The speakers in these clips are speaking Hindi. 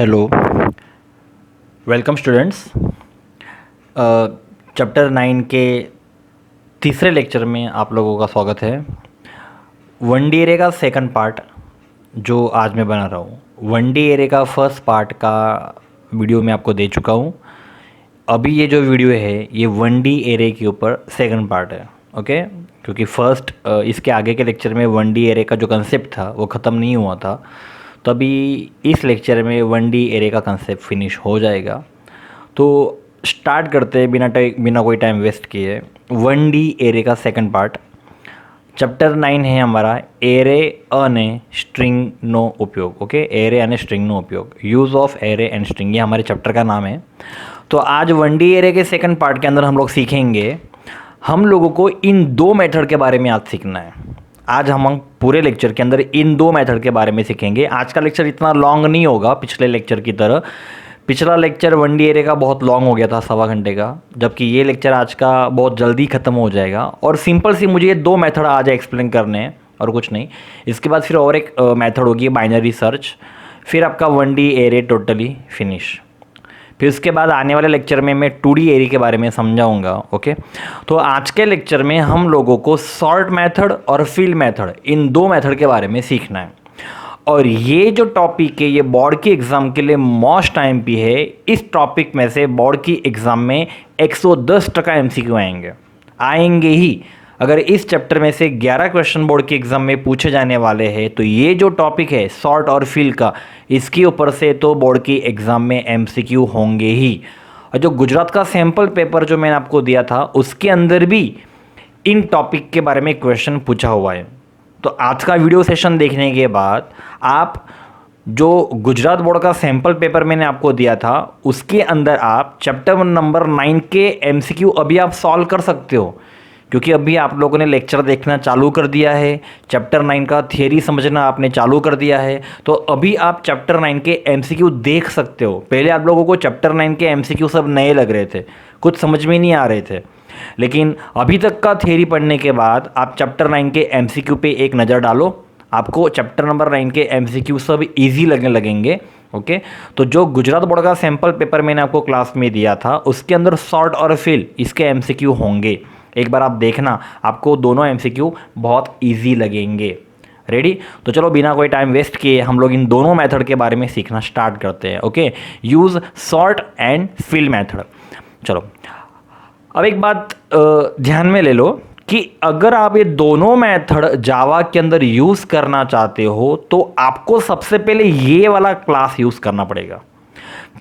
Hello, welcome students. चैप्टर 9 के तीसरे लेक्चर में आप लोगों का स्वागत है। वन डी एरे का सेकंड पार्ट जो आज मैं बना रहा हूँ, वन डी एरे का फर्स्ट पार्ट का वीडियो मैं आपको दे चुका हूँ। अभी ये जो वीडियो है ये वन डी एरे के ऊपर सेकंड पार्ट है, ओके। क्योंकि फर्स्ट इसके आगे के लेक्चर में वन डी एरे का जो कंसेप्ट था वो ख़त्म नहीं हुआ था, तभी इस लेक्चर में वन डी एरे का कंसेप्ट फिनिश हो जाएगा। तो स्टार्ट करते हैं बिना कोई टाइम वेस्ट किए वन डी एरे का सेकंड पार्ट। चैप्टर 9 है हमारा एरे अने स्ट्रिंग नो उपयोग, ओके। एरे अने स्ट्रिंग नो उपयोग, use of array and string, ये हमारे चैप्टर का नाम है। तो आज वन डी एरे के सेकंड पार्ट के अंदर हम लोग सीखेंगे, हम लोगों को इन दो मेथड के बारे में आज सीखना है। आज हम पूरे लेक्चर के अंदर इन दो मेथड के बारे में सीखेंगे। आज का लेक्चर इतना लॉन्ग नहीं होगा पिछले लेक्चर की तरह। पिछला लेक्चर वन डी एरे का बहुत लॉन्ग हो गया था, 1.25 घंटे का, जबकि ये लेक्चर आज का बहुत जल्दी ख़त्म हो जाएगा। और सिंपल सी मुझे ये दो मेथड आज एक्सप्लेन करने हैं और कुछ नहीं। इसके बाद फिर और एक मेथड होगी बाइनरी सर्च, फिर आपका one D array totally finish. फिर उसके बाद आने वाले लेक्चर में मैं 2D एरे के बारे में समझाऊंगा, ओके। तो आज के लेक्चर में हम लोगों को सॉर्ट मेथड और फिल मेथड, इन दो मेथड के बारे में सीखना है। और ये जो टॉपिक है ये बोर्ड की एग्ज़ाम के लिए मोस्ट टाइम पे है। इस टॉपिक में से बोर्ड की एग्ज़ाम में 110% MCQ आएंगे ही। अगर इस चैप्टर में से 11 क्वेश्चन बोर्ड के एग्ज़ाम में पूछे जाने वाले हैं तो ये जो टॉपिक है सॉर्ट और फिल का, इसके ऊपर से तो बोर्ड की एग्ज़ाम में MCQ होंगे ही। और जो गुजरात का सैम्पल पेपर जो मैंने आपको दिया था उसके अंदर भी इन टॉपिक के बारे में क्वेश्चन पूछा हुआ है। तो आज का वीडियो सेशन देखने के बाद आप जो गुजरात बोर्ड का सैम्पल पेपर मैंने आपको दिया था उसके अंदर आप चैप्टर नंबर 9 के MCQ अभी आप सॉल्व कर सकते हो, क्योंकि अभी आप लोगों ने लेक्चर देखना चालू कर दिया है, चैप्टर 9 का थियरी समझना आपने चालू कर दिया है। तो अभी आप चैप्टर 9 के MCQ देख सकते हो। पहले आप लोगों को चैप्टर 9 के MCQ सब नए लग रहे थे, कुछ समझ में नहीं आ रहे थे, लेकिन अभी तक का थियरी पढ़ने के बाद आप चैप्टर 9 के MCQ पे एक नज़र डालो, आपको चैप्टर नंबर 9 के MCQ सब ईजी लगने लगेंगे, ओके। तो जो गुजरात बोर्ड का सैम्पल पेपर मैंने आपको क्लास में दिया था उसके अंदर शॉर्ट और फिल इसके MCQ होंगे। एक बार आप देखना, आपको दोनों MCQ बहुत इजी लगेंगे। रेडी? तो चलो बिना कोई टाइम वेस्ट किए हम लोग इन दोनों मेथड के बारे में सीखना स्टार्ट करते हैं, okay. Use short and fill method. चलो अब एक बात ध्यान में ले लो कि अगर आप ये दोनों मेथड जावा के अंदर यूज़ करना चाहते हो तो आपको सबसे पहले ये वाला क्लास यूज़ करना पड़ेगा,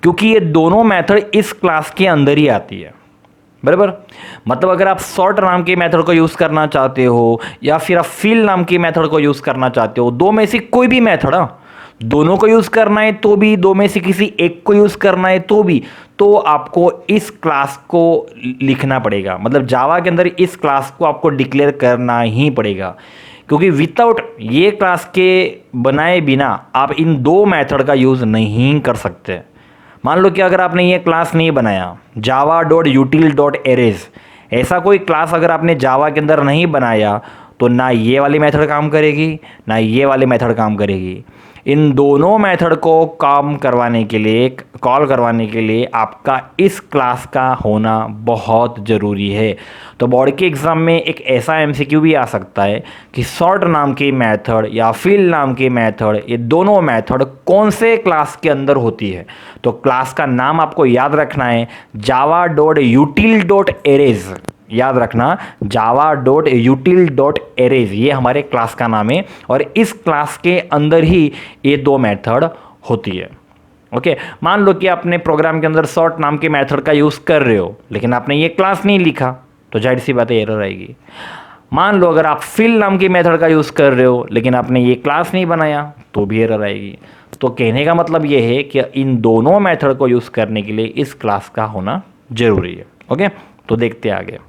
क्योंकि ये दोनों मेथड इस क्लास के अंदर ही आती है, बराबर। मतलब अगर आप सॉर्ट नाम के मेथड को यूज़ करना चाहते हो या फिर आप फिल नाम के मेथड को यूज़ करना चाहते हो, दो में से कोई भी मेथड, दोनों को यूज़ करना है तो भी, दो में से किसी एक को यूज़ करना है तो भी, तो आपको इस क्लास को लिखना पड़ेगा। मतलब जावा के अंदर इस क्लास को आपको डिक्लेयर करना ही पड़ेगा, क्योंकि विदाउट ये क्लास के बनाए बिना आप इन दो मेथड का यूज़ नहीं कर सकते। मान लो कि अगर आपने ये क्लास नहीं बनाया java.util.arrays, ऐसा कोई क्लास अगर आपने जावा के अंदर नहीं बनाया तो ना ये वाली मेथड काम करेगी ना ये वाली मेथड काम करेगी। इन दोनों मेथड को काम करवाने के लिए, कॉल करवाने के लिए आपका इस क्लास का होना बहुत ज़रूरी है। तो बोर्ड के एग्ज़ाम में एक ऐसा MCQ भी आ सकता है कि सॉर्ट नाम की मेथड या फिल नाम की मेथड, ये दोनों मेथड कौन से क्लास के अंदर होती है। तो क्लास का नाम आपको याद रखना है java.util.arrays। याद रखना java.util.arrays, ये हमारे क्लास का नाम है और इस क्लास के अंदर ही ये दो मेथड होती है, ओके। मान लो कि आपने प्रोग्राम के अंदर सॉर्ट नाम के मेथड का यूज़ कर रहे हो लेकिन आपने ये क्लास नहीं लिखा तो जाहिर सी बात है एरर आएगी। मान लो अगर आप फिल नाम की मेथड का यूज़ कर रहे हो लेकिन आपने ये क्लास नहीं बनाया तो भी एरर आएगी। तो कहने का मतलब ये है कि इन दोनों मेथड को यूज़ करने के लिए इस क्लास का होना ज़रूरी है, ओके। तो देखते हैं आगे।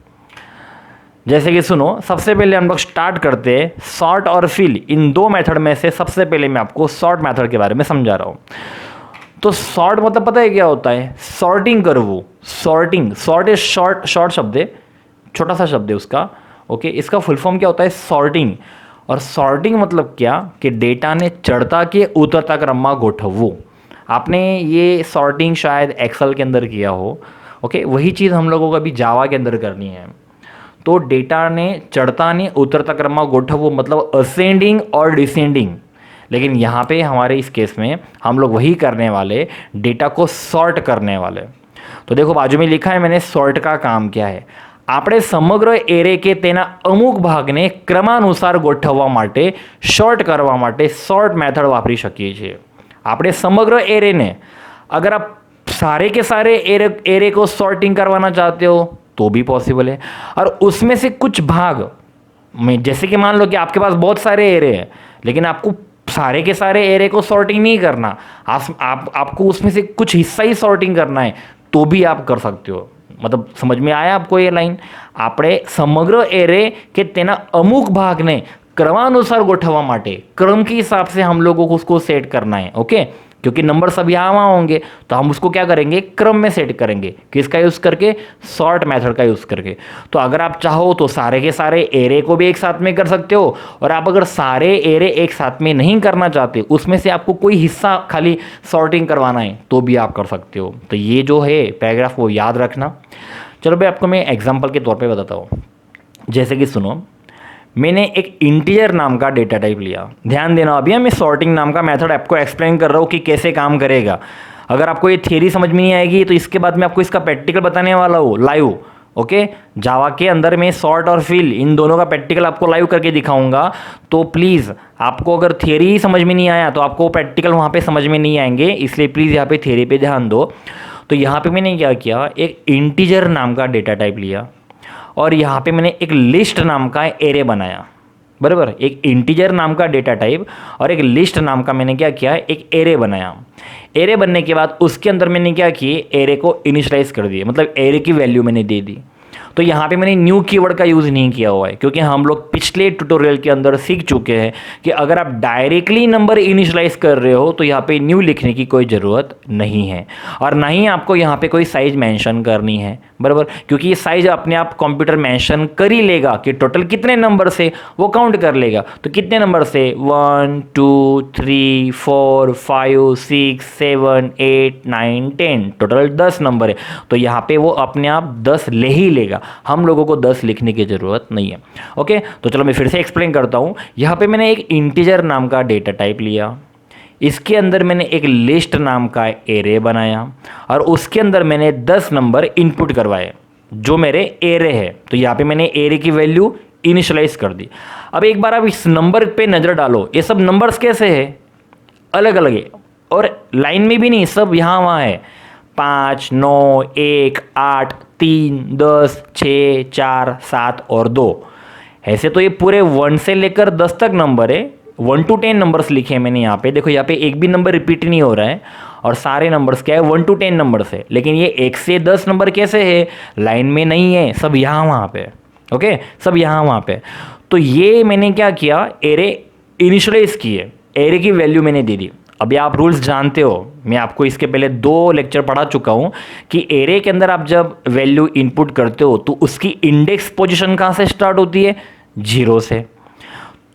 जैसे कि सुनो, सबसे पहले हम लोग स्टार्ट करते हैं सॉर्ट और फिल, इन दो मेथड में से सबसे पहले मैं आपको सॉर्ट मेथड के बारे में समझा रहा हूँ। तो सॉर्ट मतलब पता है क्या होता है? सॉर्टिंग करवो, सॉर्टिंग। सॉर्ट इज शॉर्ट शब्द है, छोटा सा शब्द है उसका, ओके। इसका फुल फॉर्म क्या होता है? सॉर्टिंग। और सॉर्टिंग मतलब क्या कि डेटा ने चढ़ता के उतरता क्रम में गोठवવું। आपने ये सॉर्टिंग शायद एक्सेल के अंदर किया हो, ओके, वही चीज़ हम लोगों को अभी जावा के अंदर करनी है। तो डेटा ने चढ़ता ने उतरता क्रम गोठवो, मतलब असेंडिंग और डिसेंडिंग। लेकिन यहाँ पे हमारे इस केस में हम लोग वही करने वाले, डेटा को सॉर्ट करने वाले। तो देखो बाजू में लिखा है मैंने, सॉर्ट का काम क्या है। આપણે સમગ્ર એરે કે તેના અમુક ભાગને ક્રમાનુસાર ગોઠવવા માટે, શોર્ટ કરવા માટે શોર્ટ મેથડ વાપરી શકીએ છીએ। આપણે સમગ્ર એરેને, अगर आप सारे के सारे एरे को सॉर्टिंग करवाना चाहते हो तो भी पॉसिबल है, और उसमें से कुछ भाग में, जैसे कि मान लो कि आपके पास बहुत सारे एरे हैं लेकिन आपको सारे के सारे एरे को सॉर्टिंग नहीं करना, आपको उसमें से कुछ हिस्सा ही सॉर्टिंग करना है, तो भी आप कर सकते हो। मतलब समझ में आया आपको ये लाइन? આપણે સમગ્ર एरे के तेना अमुक भाग ने क्रमानुसार गोठवा माटे, क्रम के हिसाब से हम लोगों को उसको सेट करना है, ओके। क्योंकि नंबर सब यहाँ वहाँ होंगे तो हम उसको क्या करेंगे, क्रम में सेट करेंगे। किसका यूज़ करके? सॉर्ट मेथड का यूज़ करके। तो अगर आप चाहो तो सारे के सारे एरे को भी एक साथ में कर सकते हो, और आप अगर सारे एरे एक साथ में नहीं करना चाहते, उसमें से आपको कोई हिस्सा खाली सॉर्टिंग करवाना है, तो भी आप कर सकते हो। तो ये जो है पैराग्राफ वो याद रखना। चलो भाई आपको मैं एग्जाम्पल के तौर पर बताता हूँ। जैसे कि सुनो, मैंने एक इंटीजर नाम का डेटा टाइप लिया। ध्यान देना, अभी मैं सॉर्टिंग नाम का मेथड आपको एक्सप्लेन कर रहा हूँ कि कैसे काम करेगा। अगर आपको ये थियरी समझ में नहीं आएगी तो इसके बाद मैं आपको इसका प्रैक्टिकल बताने वाला हूँ लाइव, ओके। जावा के अंदर मैं सॉर्ट और फिल इन दोनों का प्रैक्टिकल आपको लाइव करके दिखाऊंगा। तो प्लीज़ आपको अगर थियरी ही समझ में नहीं आया तो आपको प्रैक्टिकल वहाँ पे समझ में नहीं आएंगे, इसलिए प्लीज़ यहाँ पे थियरी पे ध्यान दो। तो यहाँ पे मैंने क्या किया, एक इंटीजर नाम का डेटा टाइप लिया और यहाँ पे मैंने एक लिस्ट नाम का एरे बनाया, बराबर। एक इंटीजर नाम का डेटा टाइप और एक लिस्ट नाम का मैंने क्या किया, एक एरे बनाया। एरे बनने के बाद उसके अंदर मैंने क्या किए, एरे को इनिशियलाइज कर दिए, मतलब एरे की वैल्यू मैंने दे दी। तो यहाँ पे मैंने न्यू कीवर्ड का यूज़ नहीं किया हुआ है, क्योंकि हम लोग पिछले ट्यूटोरियल के अंदर सीख चुके हैं कि अगर आप डायरेक्टली नंबर इनिशियलाइज कर रहे हो तो यहाँ पे न्यू लिखने की कोई ज़रूरत नहीं है, और ना ही आपको यहाँ पे कोई साइज मेंशन करनी है, बराबर। क्योंकि ये साइज अपने आप कंप्यूटर मेंशन कर ही लेगा कि टोटल कितने नंबर से, वो काउंट कर लेगा। तो कितने नंबर से, 1 2 3 4 5 6 7 8 9 10, टोटल 10 नंबर है। तो यहाँ पे वो अपने आप 10 ले ही लेगा, हम लोगों को 10 लिखने की ज़रूरत नहीं है, ओके। तो चलो मैं फिर से एक्सप्लेन करता हूँ। यहाँ पे मैंने एक इंटीजर नाम का डेटा टाइप लिया, इसके अंदर मैंने एक लिस्ट नाम का एरे बनाया और उसके अंदर मैंने 10 नंबर इनपुट करवाए जो मेरे एरे है। तो यहाँ पे मैंने एरे की वैल्यू इनिशियलाइज कर दी। अब एक बार आप इस नंबर पे नज़र डालो, ये सब नंबर्स कैसे है, अलग अलग है, और लाइन में भी नहीं, सब यहाँ वहाँ है। 5 9 1 8 3 10 6 4 7 और 2। ऐसे तो ये पूरे 1 से लेकर 10 तक नंबर है, 1 to 10 नंबर्स लिखे हैं मैंने यहाँ पे। देखो यहाँ पे एक भी नंबर रिपीट नहीं हो रहा है, और सारे नंबर्स क्या है, 1 to 10 नंबर्स है। लेकिन ये 1 से 10 नंबर कैसे है, लाइन में नहीं है, सब यहाँ वहाँ पे, ओके, सब यहाँ वहाँ पे। तो ये मैंने क्या किया, एरे इनिशियलाइज किए, एरे की वैल्यू मैंने दे दी। अभी आप रूल्स जानते हो, मैं आपको इसके पहले 2 लेक्चर पढ़ा चुका हूँ कि एरे के अंदर आप जब वैल्यू इनपुट करते हो तो उसकी इंडेक्स पोजीशन कहाँ से स्टार्ट होती है, 0 से।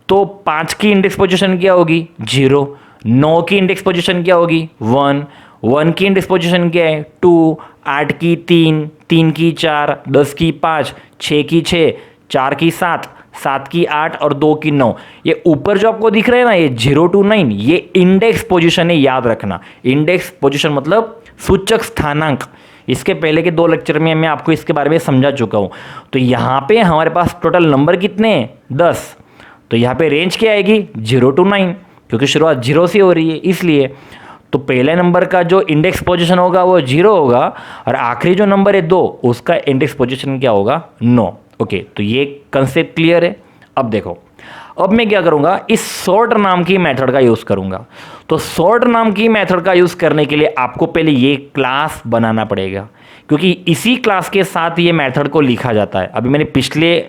तो 5 की इंडेक्स पोजीशन क्या होगी, 0। 9 की इंडेक्स पोजीशन क्या होगी, 1। 1 की इंडेक्स पोजीशन क्या है, 2। 8 की 3, 3 की 4, 10 की 5, 6 की 6, 4 की 7, 7 की 8 और 2 की 9। ये ऊपर जो आपको दिख रहा है ना, ये 0 to 9, ये इंडेक्स पोजीशन है, याद रखना। इंडेक्स पोजीशन मतलब सूचक स्थानांक। इसके पहले के 2 लेक्चर में मैं आपको इसके बारे में समझा चुका हूँ। तो यहाँ पे हमारे पास टोटल नंबर कितने हैं, 10। तो यहाँ पे रेंज क्या आएगी, 0 to 9, क्योंकि शुरुआत 0 से हो रही है इसलिए। तो पहले नंबर का जो इंडेक्स पोजीशन होगा वो 0 होगा, और आखिरी जो नंबर है 2, उसका इंडेक्स पोजीशन क्या होगा, 9। ओके, तो ये कंसेप्ट क्लियर है। अब देखो, अब मैं क्या करूँगा, इस सॉर्ट नाम की मेथड का यूज़ करूँगा। तो सॉर्ट नाम की मेथड का यूज़ करने के लिए आपको पहले ये क्लास बनाना पड़ेगा, क्योंकि इसी क्लास के साथ ये मेथड को लिखा जाता है। अभी मैंने पिछले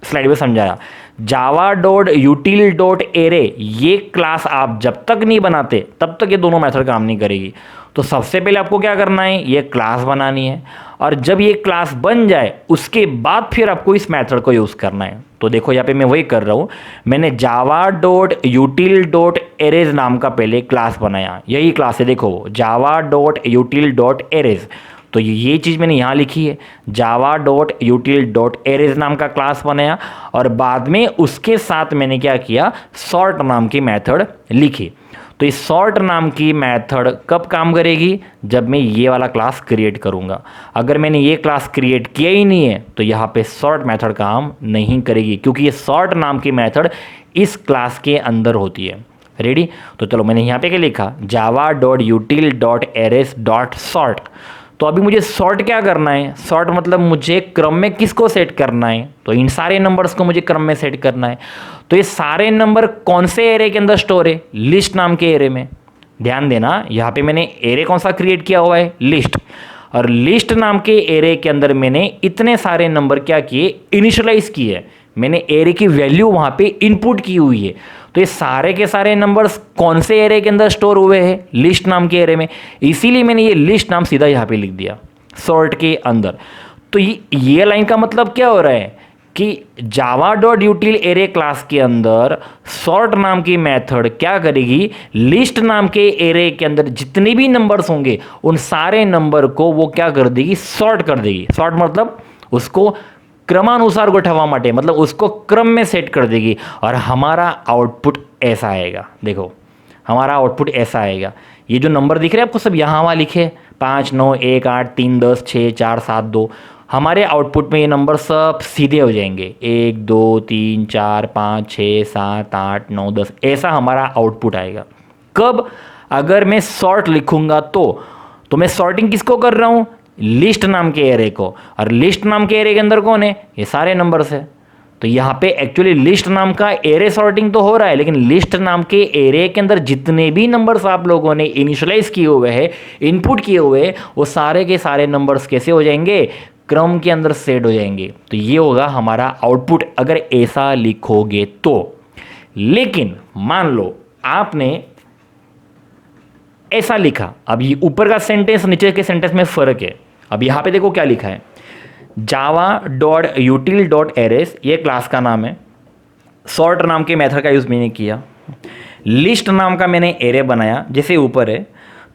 स्लाइड में समझाया, java.util.array, ये क्लास आप जब तक नहीं बनाते तब तक ये दोनों मेथड काम नहीं करेगी। तो सबसे पहले आपको क्या करना है, ये क्लास बनानी है, और जब ये क्लास बन जाए उसके बाद फिर आपको इस मेथड को यूज़ करना है। तो देखो यहाँ पे मैं वही कर रहा हूँ, मैंने जावा डॉट यूटिल डॉट एरेज नाम का पहले क्लास बनाया, यही क्लास है देखो, जावा डॉट यूटिल डॉट एरेज। तो ये चीज़ मैंने यहाँ लिखी है, जावा डॉट यूटिल डॉट एरेज नाम का क्लास बनाया और बाद में उसके साथ मैंने क्या किया, सॉर्ट नाम की मेथड लिखी। तो इस सॉर्ट नाम की मेथड कब काम करेगी, जब मैं ये वाला क्लास क्रिएट करूँगा। अगर मैंने ये क्लास क्रिएट किया ही नहीं है तो यहाँ पे सॉर्ट मेथड काम नहीं करेगी, क्योंकि ये सॉर्ट नाम की मेथड इस क्लास के अंदर होती है। रेडी? तो चलो मैंने यहाँ पे क्या लिखा, Java dot यूटिल dot arrays dot sort. तो अभी मुझे सॉर्ट क्या करना है, सॉर्ट मतलब मुझे क्रम में किसको सेट करना है, तो इन सारे नंबर्स को मुझे क्रम में सेट करना है। तो ये सारे नंबर कौन से एरे के अंदर स्टोर है, लिस्ट नाम के एरे में। ध्यान देना यहाँ पे मैंने एरे कौन सा क्रिएट किया हुआ है, लिस्ट। और लिस्ट नाम के एरे के अंदर मैंने इतने सारे नंबर क्या किए, इनिशियलाइज किए, मैंने एरे की वैल्यू वहाँ पे इनपुट की हुई है। तो ये सारे के सारे नंबर्स कौन से एरे के अंदर स्टोर हुए हैं, लिस्ट नाम के एरे में, इसीलिए मैंने ये लिस्ट नाम सीधा यहाँ पे लिख दिया सॉर्ट के अंदर। तो ये लाइन का मतलब क्या हो रहा है कि जावा डॉट यूटिल एरे क्लास के अंदर सॉर्ट नाम की मेथड क्या करेगी, लिस्ट नाम के एरे के अंदर जितने भी नंबर्स होंगे उन सारे नंबर को वो क्या कर देगी, सॉर्ट कर देगी। सॉर्ट मतलब उसको क्रमानुसार गोठवा माटे, मतलब उसको क्रम में सेट कर देगी और हमारा आउटपुट ऐसा आएगा। देखो हमारा आउटपुट ऐसा आएगा, ये जो नंबर दिख रहे हैं आपको सब यहाँ वहाँ लिखे 5 9 1 8 3 10 6 4 7 2, हमारे आउटपुट में ये नंबर सब सीधे हो जाएंगे 1 2 3 4 5 6 7 8 9 10, ऐसा हमारा आउटपुट आएगा। कब, अगर मैं सॉर्ट लिखूंगा तो मैं सॉर्टिंग किसको कर रहा हूँ, लिस्ट नाम के एरे को। और लिस्ट नाम के एरे के अंदर कौन है, ये सारे नंबर्स है। तो यहाँ पे एक्चुअली लिस्ट नाम का एरे सॉर्टिंग तो हो रहा है, लेकिन लिस्ट नाम के एरे के अंदर जितने भी नंबर्स आप लोगों ने इनिशियलाइज किए हुए हैं, इनपुट किए हुए हैं, वो सारे के सारे नंबर्स कैसे हो जाएंगे, क्रम के अंदर सेट हो जाएंगे। तो ये होगा हमारा आउटपुट अगर ऐसा लिखोगे तो। लेकिन मान लो आपने ऐसा लिखा, अब ये ऊपर का सेंटेंस नीचे के सेंटेंस में फर्क है। अब यहाँ पे देखो क्या लिखा है, जावा डॉट यूटिल डॉट एरेज, ये क्लास का नाम है, सॉर्ट नाम के मेथड का यूज़ मैंने किया, लिस्ट नाम का मैंने एरे बनाया जैसे ऊपर है।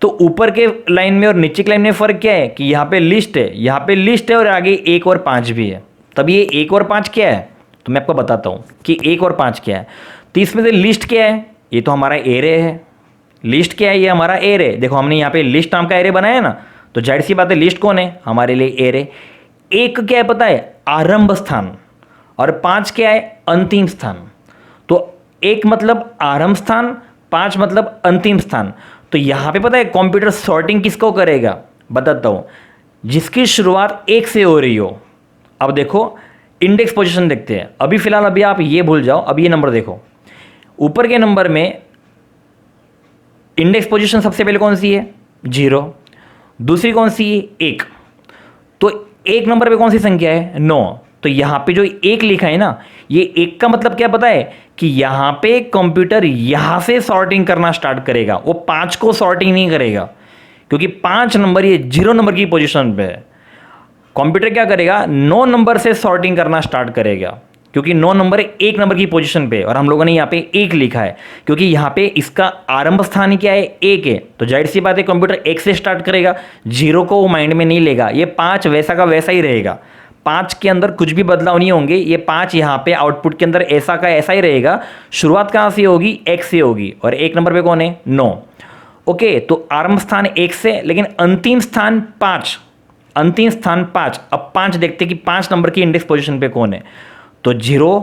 तो ऊपर के लाइन में और नीचे के लाइन में फ़र्क क्या है कि यहाँ पे लिस्ट है, यहाँ पे लिस्ट है और आगे 1 और 5 भी है। तब ये 1 और 5 क्या है, तो मैं आपको बताता हूँ कि 1 और 5 क्या है। तो इसमें से लिस्ट क्या है, ये तो हमारा एरे है। लिस्ट क्या है, ये हमारा एरे। देखो हमने यहाँ पे लिस्ट नाम का एरे बनाया ना, तो जाहिर सी बात है लिस्ट कौन है, हमारे लिए एरे। 1 क्या है पता है, आरंभ स्थान, और 5 क्या है, अंतिम स्थान। तो 1 मतलब आरंभ स्थान, 5 मतलब अंतिम स्थान। तो यहाँ पे पता है कंप्यूटर सॉर्टिंग किसको करेगा, बताता हूँ, जिसकी शुरुआत 1 से हो रही हो। अब देखो इंडेक्स पोजीशन देखते हैं, अभी फिलहाल अभी आप ये भूल जाओ, अब ये नंबर देखो, ऊपर के नंबर में इंडेक्स पोजीशन सबसे पहले कौन सी है, 0, दूसरी कौन सी है, 1। तो 1 नंबर पे कौन सी संख्या है, 9। तो यहाँ पे जो 1 लिखा है ना, ये 1 का मतलब क्या पता है कि यहाँ पे कंप्यूटर यहाँ से सॉर्टिंग करना स्टार्ट करेगा, वो 5 को सॉर्टिंग नहीं करेगा, क्योंकि 5 नंबर ये 0 नंबर की पोजीशन पे है। कंप्यूटर क्या करेगा, 9 नंबर से सॉर्टिंग करना स्टार्ट करेगा, क्योंकि 9 नंबर 1 नंबर की पोजीशन पे, और हम लोगों ने यहाँ पे 1 लिखा है क्योंकि यहाँ पे इसका आरंभ स्थान क्या है, 1 है। तो जाहिर सी बात है कंप्यूटर 1 से स्टार्ट करेगा, 0 को वो माइंड में नहीं लेगा, ये 5 वैसा का वैसा ही रहेगा, 5 के अंदर कुछ भी बदलाव नहीं होंगे। ये 5 यहाँ पे आउटपुट के अंदर ऐसा का ऐसा ही रहेगा। शुरुआत कहाँ से होगी, 1 से होगी, और 1 नंबर पे कौन है, 9। ओके, तो आरंभ स्थान 1 से, लेकिन अंतिम स्थान 5, अंतिम स्थान 5। अब 5 देखते कि 5 नंबर की इंडेक्स पोजीशन पे कौन है, तो 0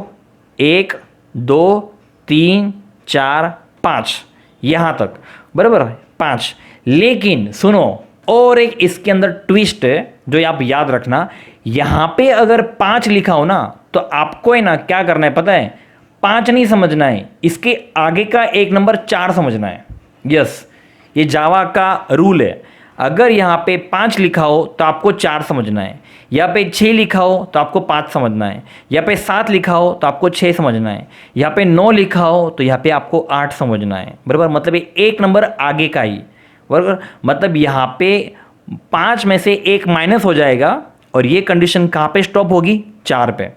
1 2 3 4 5 यहाँ तक, बराबर 5। लेकिन सुनो, और एक इसके अंदर ट्विस्ट है जो आप याद रखना, यहाँ पे अगर 5 लिखा हो ना, तो आपको है ना क्या करना है पता है, 5 नहीं समझना है, इसके आगे का एक नंबर 4 समझना है। यस, ये जावा का रूल है। अगर यहाँ पे 5 लिखा हो तो आपको 4 समझना है, यहाँ पे 6 लिखा हो तो आपको 5 समझना है, यहाँ पे 7 लिखा हो तो आपको 6 समझना है, यहाँ पे 9 लिखा हो तो यहाँ पे आपको 8 समझना है, बराबर। मतलब ये एक नंबर आगे का ही, बराबर। मतलब यहाँ पे 5 में से एक माइनस हो जाएगा और ये कंडीशन कहाँ पे स्टॉप होगी? 4 पे,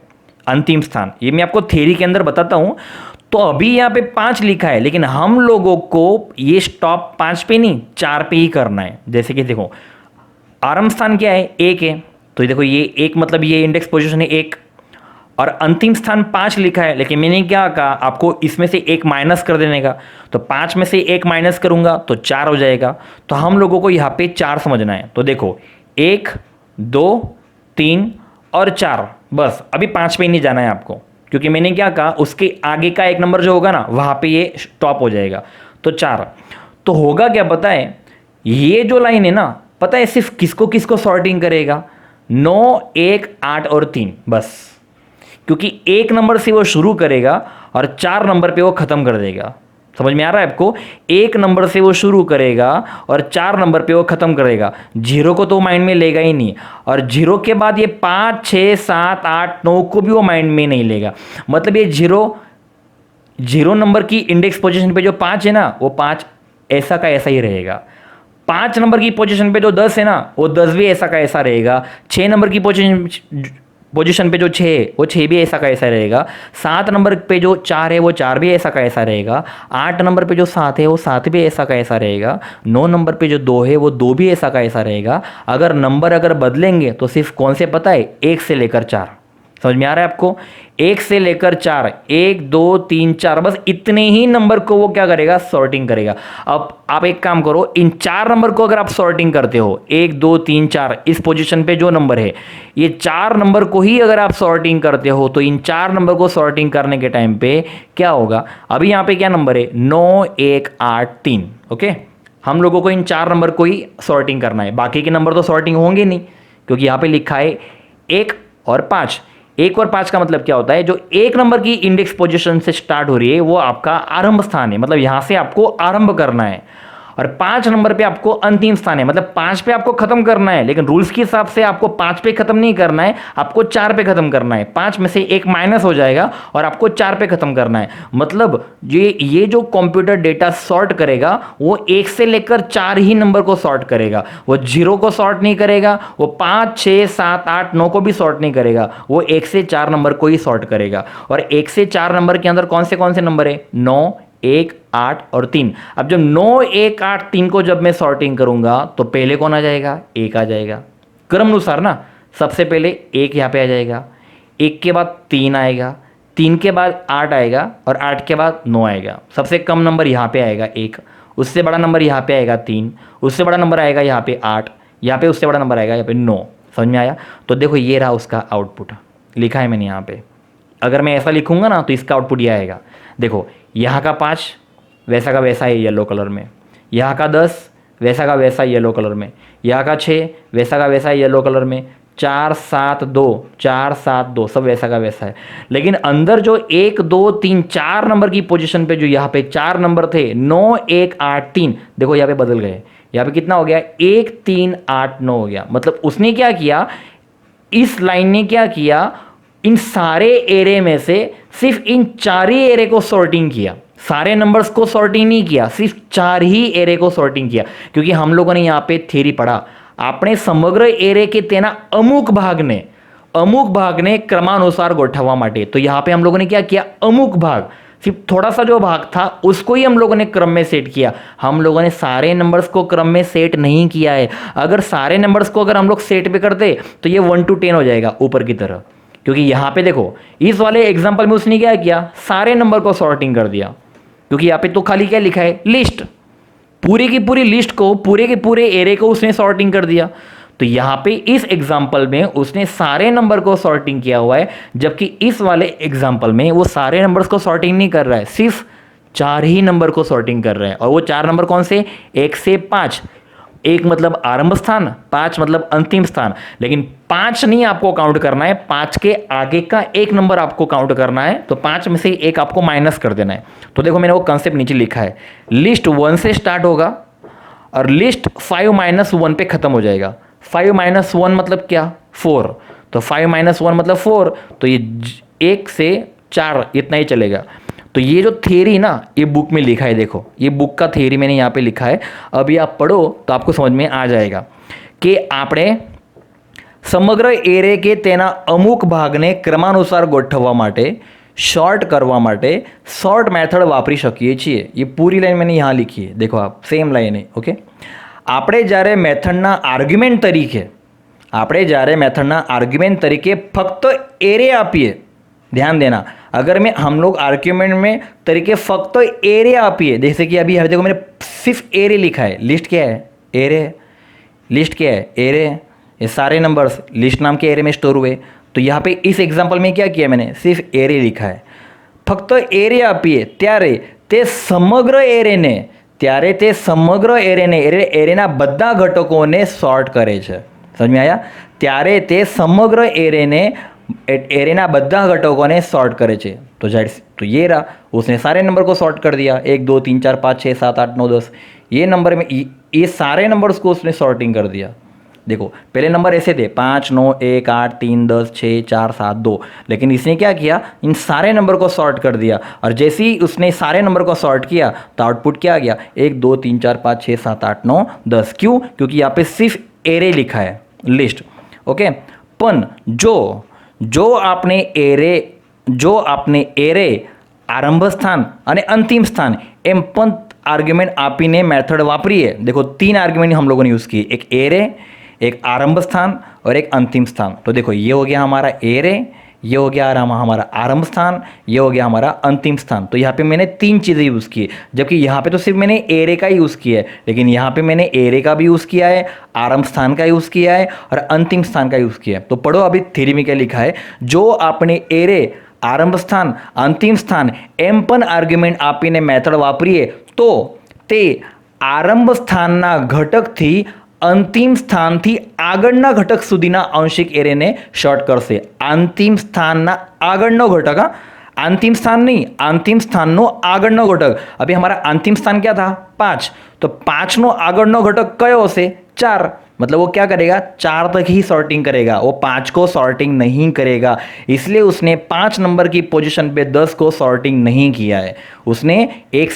अंतिम स्थान। ये मैं आपको थ्योरी के अंदर बताता हूँ। तो अभी यहाँ पे 5 लिखा है, लेकिन हम लोगों को ये स्टॉप 5 पे नहीं 4 पे ही करना है। जैसे कि देखो आरंभ स्थान क्या है? 1 है, तो ये देखो ये 1 मतलब ये इंडेक्स पोजीशन है 1, और अंतिम स्थान 5 लिखा है, लेकिन मैंने क्या कहा आपको इसमें से एक माइनस कर देने का। तो 5 में से एक माइनस करूंगा तो 4 हो जाएगा। तो हम लोगों को यहाँ पे 4 समझना है। तो देखो 1 2 3 और 4, बस अभी 5 पे नहीं जाना है आपको, क्योंकि मैंने क्या कहा उसके आगे का एक नंबर जो होगा ना वहां पे ये स्टॉप हो जाएगा। तो 4 तो होगा क्या पता है? ये जो लाइन है ना, पता है सिर्फ किसको किसको सॉर्टिंग करेगा? 9 1 8 और 3, बस। क्योंकि 1 नंबर से वो शुरू करेगा और 4 नंबर पे वो खत्म कर देगा। समझ में आ रहा है आपको? 1 नंबर से वो शुरू करेगा और 4 नंबर पे वो खत्म करेगा। 0 को तो माइंड में लेगा ही नहीं, और 0 के बाद ये 5 6 7 8 9 को भी वो माइंड में नहीं लेगा। मतलब ये 0 नंबर की इंडेक्स पोजीशन पे जो 5 है ना, वो 5 ऐसा का ऐसा ही रहेगा। 5 नंबर की पोजीशन पे जो 10 है ना, वो 10 भी ऐसा का ऐसा रहेगा। 6 नंबर की पोजीशन पे जो 6 है वो 6 भी ऐसा का ऐसा रहेगा। 7 नंबर पे जो 4 है वो 4 भी ऐसा का ऐसा रहेगा। 8 नंबर पे जो 7 है वो 7 भी ऐसा का ऐसा रहेगा। 9 नंबर पे जो 2 है वो 2 भी ऐसा का ऐसा रहेगा। अगर नंबर अगर बदलेंगे तो सिर्फ कौन से पता है? 1 से लेकर 4। समझ में आ रहा है आपको? 1 से लेकर 4, 1 2 3 4, बस इतने ही नंबर को वो क्या करेगा? सॉर्टिंग करेगा। अब आप एक काम करो, इन 4 नंबर को अगर आप सॉर्टिंग करते हो 1 2 3 4, इस पोजीशन पे जो नंबर है ये 4 नंबर को ही अगर आप सॉर्टिंग करते हो, तो इन 4 नंबर को सॉर्टिंग करने के टाइम पे क्या होगा? अभी यहाँ पे क्या नंबर है? 9 1 8 3। ओके, हम लोगों को इन 4 नंबर को ही सॉर्टिंग करना है, बाकी के नंबर तो सॉर्टिंग होंगे नहीं, क्योंकि यहाँ पे लिखा है 1 और 5। 1 और 5 का मतलब क्या होता है? जो 1 नंबर की इंडेक्स पोजीशन से स्टार्ट हो रही है वो आपका आरंभ स्थान है, मतलब यहां से आपको आरंभ करना है। और 5 नंबर पे आपको अंतिम स्थान है, मतलब 5 पे आपको खत्म करना है। लेकिन रूल्स के हिसाब से आपको 5 पे खत्म नहीं करना है, आपको 4 पे खत्म करना है। 5 में से एक माइनस हो जाएगा और आपको 4 पे खत्म करना है। मतलब ये जो कंप्यूटर डेटा सॉर्ट करेगा वो 1 से लेकर 4 ही नंबर को सॉर्ट करेगा। वो 0 को सॉर्ट नहीं करेगा, वो 5 6 7 8 9 को भी सॉर्ट नहीं करेगा, वो 1 से 4 नंबर को ही सॉर्ट करेगा। और 1 से 4 नंबर के अंदर कौन से नंबर है? 9 1 8 और 3। अब जब 9 1 8 3 को जब मैं सॉर्टिंग करूंगा तो पहले कौन आ जाएगा? 1 आ जाएगा क्रम अनुसार ना। सबसे पहले 1 यहां पे आ जाएगा, 1 के बाद 3 आएगा, 3 के बाद 8 आएगा और 8 के बाद 9 आएगा। सबसे कम नंबर यहां पे आएगा 1, उससे बड़ा नंबर यहां पे आएगा 3, उससे बड़ा नंबर आएगा यहां पे 8, यहां पे उससे बड़ा नंबर आएगा यहां पे 9। समझ में आया? तो देखो ये रहा उसका आउटपुट, लिखा है मैंने यहाँ पे। अगर मैं ऐसा लिखूंगा ना तो इसका आउटपुट ये आएगा। देखो यहाँ का 5 वैसा का वैसा है येलो कलर में, यहाँ का 10 वैसा का वैसा येलो कलर में, यहाँ का 6 वैसा का वैसा येलो कलर में, 4 7 2 4 7 2 सब वैसा का वैसा है। लेकिन अंदर जो 1 2 3 4 नंबर की पोजीशन पे जो यहाँ पे 4 नंबर थे 9 1 8 3, देखो यहाँ पे बदल गए। यहाँ पे कितना हो गया? 1 3 8 9 हो गया। मतलब उसने क्या किया, इस लाइन ने क्या किया, इन सारे एरे में से सिर्फ इन 4 ही एरे को सॉर्टिंग किया, सारे नंबर्स को सॉर्टिंग नहीं किया, सिर्फ 4 ही एरे को सॉर्टिंग किया। क्योंकि हम लोगों ने यहाँ पे थ्योरी पढ़ा, આપણે સમગ્ર એરે કે તેના અમુક ભાગને क्रमानुसार गोठववा માટે। तो यहाँ पे हम लोगों ने क्या किया? अमुक भाग, सिर्फ थोड़ा सा जो भाग था उसको ही हम लोगों ने क्रम में सेट किया। हम लोगों ने सारे नंबर्स को क्रम में सेट नहीं किया है। अगर सारे नंबर्स को अगर हम लोग सेट पे करते तो ये 1 to 10 हो जाएगा ऊपर की तरह। क्योंकि यहाँ पे देखो इस वाले एग्जाम्पल में उसने क्या किया? सारे नंबर को सॉर्टिंग कर दिया। क्योंकि यहाँ पे तो खाली क्या लिखा है? लिस्ट, पूरी की पूरी लिस्ट को, पूरे के पूरे एरे को उसने सॉर्टिंग कर दिया। तो यहाँ पे इस एग्जाम्पल में उसने सारे नंबर को सॉर्टिंग किया हुआ है, जबकि इस वाले एग्जाम्पल में वो सारे नंबर्स को सॉर्टिंग नहीं कर रहा है, सिर्फ 4 ही नंबर को सॉर्टिंग कर रहा है। और वो 4 नंबर कौन से? 1 से 5। 1 मतलब आरंभ स्थान, 5 मतलब अंतिम स्थान। लेकिन 5 नहीं आपको काउंट करना है, 5 के आगे का एक नंबर आपको काउंट करना है। तो 5 में से एक आपको माइनस कर देना है। तो देखो मैंने वो कंसेप्ट नीचे लिखा है, लिस्ट 1 से स्टार्ट होगा और लिस्ट 5 - 1 पे खत्म हो जाएगा। 5 - 1 मतलब क्या? 4। तो 5 - 1 मतलब 4, तो ये 1 से 4 इतना ही चलेगा। तो ये जो थ्योरी ना ये बुक में लिखा है, देखो ये बुक का थ्योरी मैंने यहाँ पे लिखा है। अभी आप पढ़ो तो आपको समझ में आ जाएगा કે આપણે સમગ્ર એરે કે તેના અમુક ભાગને ક્રમાનુસાર ગોઠવવા માટે शॉर्ट करवा माटे शॉर्ट मेथड वापरी શકીએ છીએ। ये पूरी लाइन मैंने यहाँ लिखी है, देखो आप सेम लाइन है। ओके, આપણે જ્યારે મેથડના આર્ગ્યુમેન્ટ તરીકે ફક્ત એરે આપીએ, ध्यान देना, अगर मैं हम लोग आर्ग्यूमेंट में तरीके फक्त एरे आपिए, जैसे कि अभी देखो मैंने सिर्फ एरे लिखा है, लिस्ट क्या है? एरे। लिस्ट क्या है? एरे। ये सारे नंबर्स लिस्ट नाम के एरे में स्टोर हुए। तो यहाँ पे इस एग्जाम्पल में क्या किया मैंने? सिर्फ एरे लिखा है। फक्त एरे आपीए त्यारे ते समग्र एरेने एरेना बधा घटकोने सॉर्ट करे छे। समझ में आया? त्यारे ते समग्र एरेना बधा घटकोने सॉर्ट करे छे। तो ये रहा, उसने सारे नंबर को सॉर्ट कर दिया, 1 2 3 4 5 6 7 8 9 10, ये नंबर में ये सारे नंबर्स को उसने सॉर्टिंग कर दिया। देखो पहले नंबर ऐसे थे 5 9 1 8 3 10 6 4 7 2, लेकिन इसने क्या किया? इन सारे नंबर को सॉर्ट कर दिया, और जैसे ही उसने सारे नंबर को सॉर्ट किया तो आउटपुट क्या आ गया? 1 2 3 4 5 6 7 8 9 10। क्यों? क्योंकि यहाँ पे सिर्फ एरे लिखा है, लिस्ट। ओके, पण जो आपने एरे आरंभ स्थान और अंतिम स्थान एम पण आर्ग्यूमेंट आपीने मेथड वापरीए। देखो 3 आर्ग्यूमेंट हम लोगों ने यूज़ किए, एक एरे, एक आरंभ स्थान और एक अंतिम स्थान। तो देखो ये हो गया हमारा एरे, ये हो गया हमारा आरंभ स्थान, ये हो गया हमारा अंतिम स्थान। तो यहाँ पे मैंने 3 चीज़ें यूज़ की, जबकि यहाँ पे तो सिर्फ मैंने एरे का यूज़ किया है, लेकिन यहाँ पे मैंने एरे का भी यूज़ किया है, आरंभ स्थान का यूज़ किया है और अंतिम स्थान का यूज़ किया है। तो पढ़ो अभी थ्योरी में क्या लिखा है। जो आपने एरे, आरंभ स्थान, अंतिम स्थान एम पण आर्ग्युमेंट आपीने मेथड वापरीए तो ते आरंभ स्थानना घटकथी अंतिम स्थानथी आगळना घटक सुधीना आंशिक एरेने शॉर्ट करशे। अंतिम स्थानना आगळनो घटक, अंतिम स्थान नहीं, अंतिम स्थाननो आगळनो घटक। अभी हमारा अंतिम स्थान क्या था? 5। तो 5 नो आगळनो घटक कयो हशे? 4। मतलब वो क्या करेगा? 4 तक ही सॉर्टिंग करेगा, वो 5 को सॉर्टिंग नहीं करेगा। इसलिए उसने 5 नंबर की पोजीशन पे 10 को सॉर्टिंग नहीं किया है, उसने 1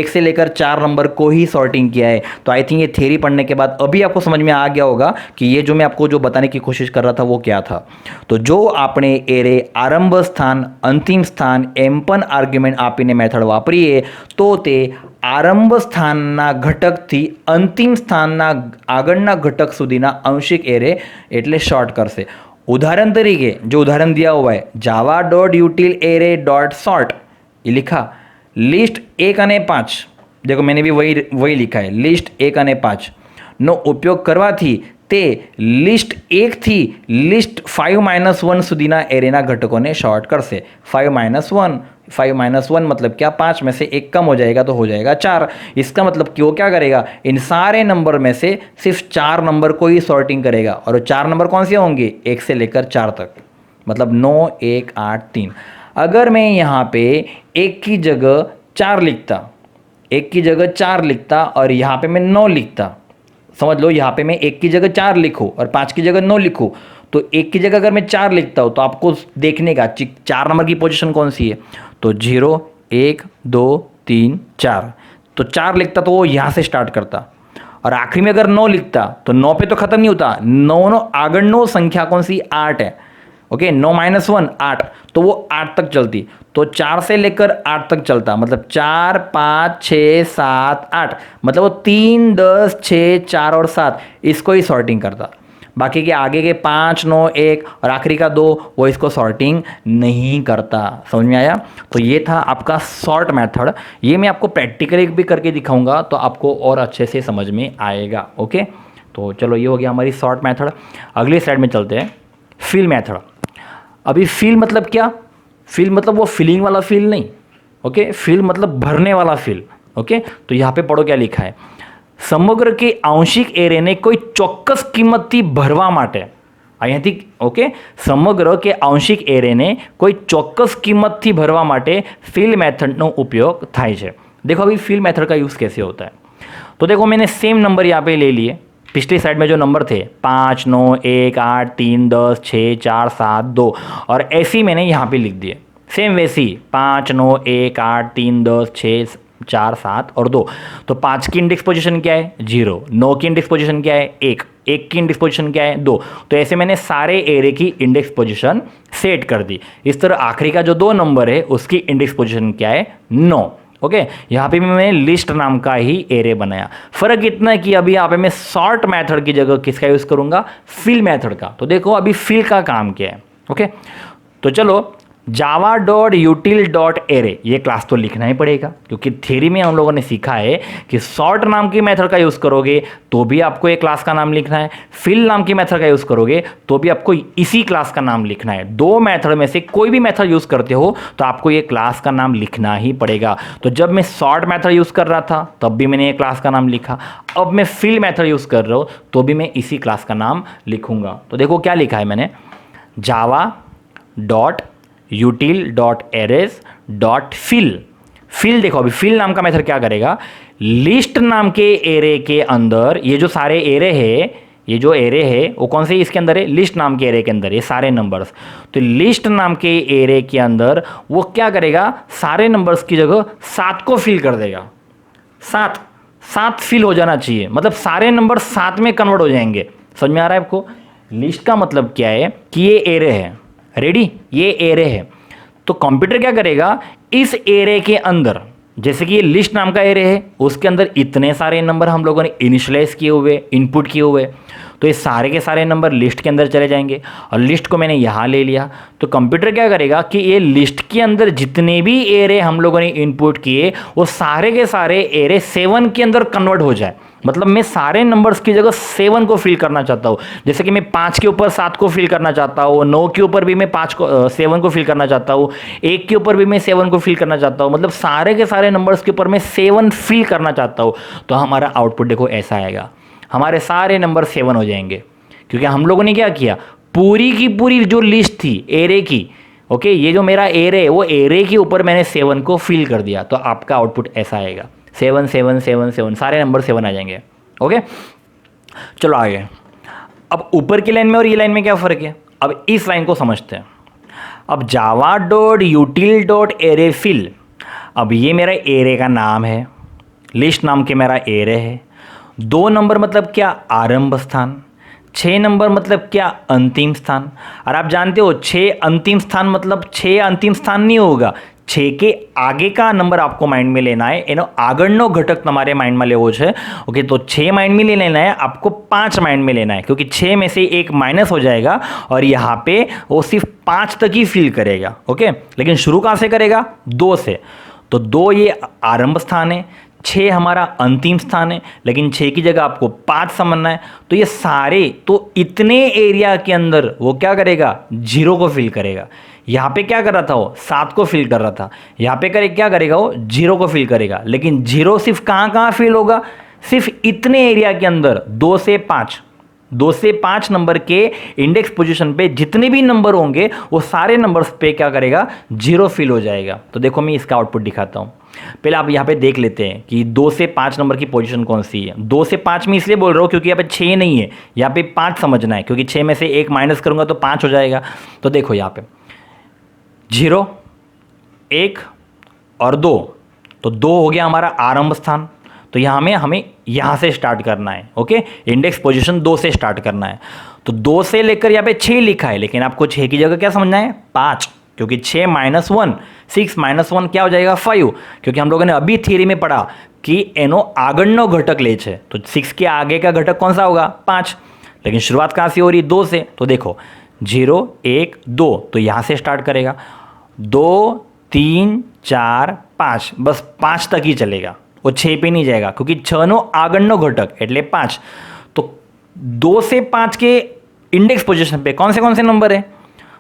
से लेकर 4 नंबर को ही सॉर्टिंग किया है। तो आई थिंक ये थ्योरी पढ़ने के बाद अभी आपको समझ में आ गया होगा कि ये जो मैं आपको जो बताने की कोशिश कर रहा था वो क्या था। तो जो आपने एरे आरंभ स्थान, अंतिम स्थान एम पण आर्ग्युमेंट आपीने मेथड वापरीए तो ते आरंभ स्थानना घटकथी अंतिम स्थानना आगळना घटक सुधीना आंशिक एरे एटले शॉर्ट करशे। उदाहरण तरीके जो उदाहरण दिया हुआ है java.util array डॉट सॉर्ट, ये लिखा लिस्ट 1 અને 5। देखो मैंने भी वही लिखा है, लिस्ट 1 અને 5 नो उपयोग करवाथी ते लिस्ट 1 थी लिस्ट 5-1 सुधीना एरेना घटकोने शॉर्ट करशे। 5-1 मतलब क्या? 5 में से 1 कम हो जाएगा तो हो जाएगा 4। इसका मतलब कि वो क्या करेगा? इन सारे नंबर में से सिर्फ 4 नंबर को ही सॉर्टिंग करेगा, और वो 4 नंबर कौन से होंगे? 1 से लेकर 4 तक, मतलब 9 1 8 3। अगर मैं यहाँ पे 1 की जगह 4 लिखता और यहाँ पे मैं 9 लिखता, समझ लो यहाँ पे मैं 1 की जगह 4 लिखूँ और 5 की जगह 9 लिखूँ, तो 1 की जगह अगर मैं 4 लिखता हूँ तो आपको देखने का 4 नंबर की पोजीशन कौन सी है? तो 0 1 2 3 4। तो 4 लिखता तो वो यहाँ से स्टार्ट करता, और आखिरी में अगर 9 लिखता तो 9 पे तो खत्म नहीं होता, 9 आगळनो संख्या कौन सी? 8 है। ओके, 9 - 1 8, तो वो 8 तक चलती। तो 4 से लेकर 8 तक चलता, मतलब 4 5 6 7 8, मतलब वो 3 10 6 4 और 7 इसको ही सॉर्टिंग करता। बाकी के आगे के 5 9 1 और आखिरी का 2 वो इसको सॉर्टिंग नहीं करता। समझ में आया? तो ये था आपका सॉर्ट मेथड। ये मैं आपको प्रैक्टिकली भी करके दिखाऊंगा तो आपको और अच्छे से समझ में आएगा। ओके, तो चलो ये हो गया हमारी सॉर्ट मेथड। अगली स्लाइड में चलते हैं, फिल मेथड। अभी फिल मतलब क्या? फिल मतलब वो फिलिंग वाला फिल नहीं। ओके, फिल मतलब भरने वाला फिल। ओके, तो यहाँ पे पढ़ो क्या लिखा है। समग्र के आंशिक एरेने कोई ચોક્કસ કિંમતથી ભરવા માટે, અહીંયાથી ઓકે, સમગ્ર કે આંશિક એરેને કોઈ ચોક્કસ કિંમતથી ભરવા માટે ફિલ મેથડનો ઉપયોગ થાય છે। देखो अभी फिल मेथड का यूज़ कैसे होता है। तो देखो मैंने सेम नंबर यहाँ पे ले लिए, पिछली साइड में जो नंबर थे 5 9 1 8 3 10 6 4 7 2, और ऐसे ही मैंने यहाँ पे लिख दिए सेम वैसे ही 5 9 1 8 3 10 6 4, 7 और 2। तो 5 की इंडेक्स पोजीशन क्या है 0, 9 की इंडेक्स पोजीशन क्या है 1, 1 की इंडेक्स पोजीशन क्या है 2। तो ऐसे मैंने सारे एरे की इंडेक्स पोजीशन सेट कर दी। इस तरह आखिरी का जो 2 नंबर है उसकी इंडेक्स पोजीशन क्या है 9। ओके, यहाँ पे भी मैंने लिस्ट नाम का ही एरे बनाया। फर्क इतना है कि अभी यहाँ पे मैं सॉर्ट मेथड की जगह किसका यूज करूंगा, फिल मेथड का। तो देखो अभी फिल का काम क्या है। ओके, तो चलो java.util.array ये क्लास तो लिखना ही पड़ेगा, क्योंकि थ्योरी में हम लोगों ने सीखा है कि सॉर्ट नाम की मेथड का यूज करोगे तो भी आपको एक क्लास का नाम लिखना है, फिल नाम की मेथड का यूज करोगे तो भी आपको इसी क्लास का नाम लिखना है। 2 मेथड में से कोई भी मेथड यूज करते हो तो आपको ये क्लास का नाम लिखना ही पड़ेगा। तो जब मैं सॉर्ट मेथड यूज कर रहा था तब भी मैंने ये क्लास का नाम लिखा, अब मैं फिल मेथड यूज कर रहा हूं तो भी मैं इसी क्लास का नाम लिखूंगा। तो देखो क्या लिखा है मैंने, java.util.arrays.fill। फिल देखो अभी फिल नाम का मेथड क्या करेगा, लिस्ट नाम के एरे के अंदर ये जो सारे एरे है, ये जो एरे है वो कौन से इसके अंदर है, लिस्ट नाम के एरे के अंदर, ये सारे नंबर्स। तो लिस्ट नाम के एरे के अंदर वो क्या करेगा, सारे नंबर्स की जगह 7 को फिल कर देगा। 7 फिल हो जाना चाहिए, मतलब सारे नंबर 7 में कन्वर्ट हो जाएंगे। समझ में आ रहा है आपको। लिस्ट का मतलब क्या है कि ये एरे है, रेडी, ये एरे है। तो कंप्यूटर क्या करेगा, इस एरे के अंदर, जैसे कि ये लिस्ट नाम का एरे है, उसके अंदर इतने सारे नंबर हम लोगों ने इनिशियलाइज किए हुए, इनपुट किए हुए, तो ये सारे के सारे नंबर लिस्ट के अंदर चले जाएंगे। और लिस्ट को मैंने यहाँ ले लिया, तो कंप्यूटर क्या करेगा कि ये लिस्ट के अंदर जितने भी एरे हम लोगों ने इनपुट किए वो सारे के सारे एरे 7 के अंदर कन्वर्ट हो जाए। मतलब मैं सारे नंबर्स की जगह 7 को फिल करना चाहता हूँ। जैसे कि मैं 5 के ऊपर 7 को फिल करना चाहता हूँ, 9 के ऊपर भी मैं 7 को फिल करना चाहता हूँ, 1 के ऊपर भी मैं 7 को फिल करना चाहता हूँ। मतलब सारे के सारे नंबर्स के ऊपर मैं 7 फिल करना चाहता हूँ। तो हमारा आउटपुट देखो ऐसा आएगा, हमारे सारे नंबर 7 हो जाएंगे, क्योंकि हम लोगों ने क्या किया, पूरी की पूरी जो लिस्ट थी एरे की, ओके, ये जो मेरा एरे है वो एरे के ऊपर मैंने 7 को फिल कर दिया। तो आपका आउटपुट ऐसा आएगा, 7 7 7 7, सारे नंबर 7 आ जाएंगे। ओके, चलो आगे। अब ऊपर की लाइन में और ये लाइन में क्या फ़र्क है, अब इस लाइन को समझते हैं। अब java.util.array fill, अब ये मेरा एरे का नाम है, लिस्ट नाम के मेरा एरे है। 2 नंबर मतलब क्या, आरंभ स्थान। 6 नंबर मतलब क्या, अंतिम स्थान। और आप जानते हो 6 अंतिम स्थान मतलब 6 अंतिम स्थान नहीं होगा, 6 के आगे का नंबर आपको माइंड में लेना है। एनो આગળનો ઘટક તમારે માઇન્ડમાં લેવો છે। ओके, तो 6 माइंड में ले लेना है, आपको 5 माइंड में लेना है, क्योंकि 6 में से 1 माइनस हो जाएगा और यहाँ पे वो सिर्फ 5 तक ही फिल करेगा। ओके, लेकिन शुरू कहाँ से करेगा, 2 से। तो 2 ये आरंभ स्थान है, 6 हमारा अंतिम स्थान है, लेकिन 6 की जगह आपको 5 समझना है। तो ये सारे, तो इतने एरिया के अंदर वो क्या करेगा, 0 को फिल करेगा। यहाँ पे क्या कर रहा था वो, 7 को फिल कर रहा था, यहाँ पे क्या करेगा वो, 0 को फिल करेगा। लेकिन 0 सिर्फ कहाँ कहाँ फिल होगा, सिर्फ इतने एरिया के अंदर, 2 से 5 नंबर के इंडेक्स पोजीशन पे जितने भी नंबर होंगे वो सारे नंबर्स पे क्या करेगा, 0 फिल हो जाएगा। तो देखो मैं इसका आउटपुट दिखाता हूँ। पहले आप यहाँ पे देख लेते हैं कि 2 से 5 नंबर की पोजीशन कौन सी है। 2 से 5 में इसलिए बोल रहा हूँ क्योंकि यहाँ पे 6 नहीं है, यहाँ पे 5 समझना है, क्योंकि 6 में से 1 माइनस करूँगा तो 5 हो जाएगा। तो देखो यहाँ पे 0, 1 और 2, तो 2 हो गया हमारा आरंभ स्थान। तो यहाँ में हमें यहाँ से स्टार्ट करना है। ओके, इंडेक्स पोजीशन 2 से स्टार्ट करना है। तो 2 से लेकर यहाँ पे 6 लिखा है, लेकिन आपको 6 की जगह क्या समझना है, 5, क्योंकि 6 माइनस 1, 6 माइनस 1 क्या हो जाएगा, 5, क्योंकि हम लोगों ने अभी थ्योरी में पढ़ा कि एनो આગળનો घटक ले छे, तो 6 के आगे का घटक कौन सा होगा, 5। लेकिन शुरुआत कहाँ से हो रही, 2 से। तो देखो 0 1 2, तो यहाँ से स्टार्ट करेगा, 2 3 4 5, बस 5 तक ही चलेगा, वो 6 पे नहीं जाएगा, क्योंकि 6 નો આગળનો घटक એટલે 5। तो 2 से 5 के इंडेक्स पोजीशन पे कौन से नंबर है,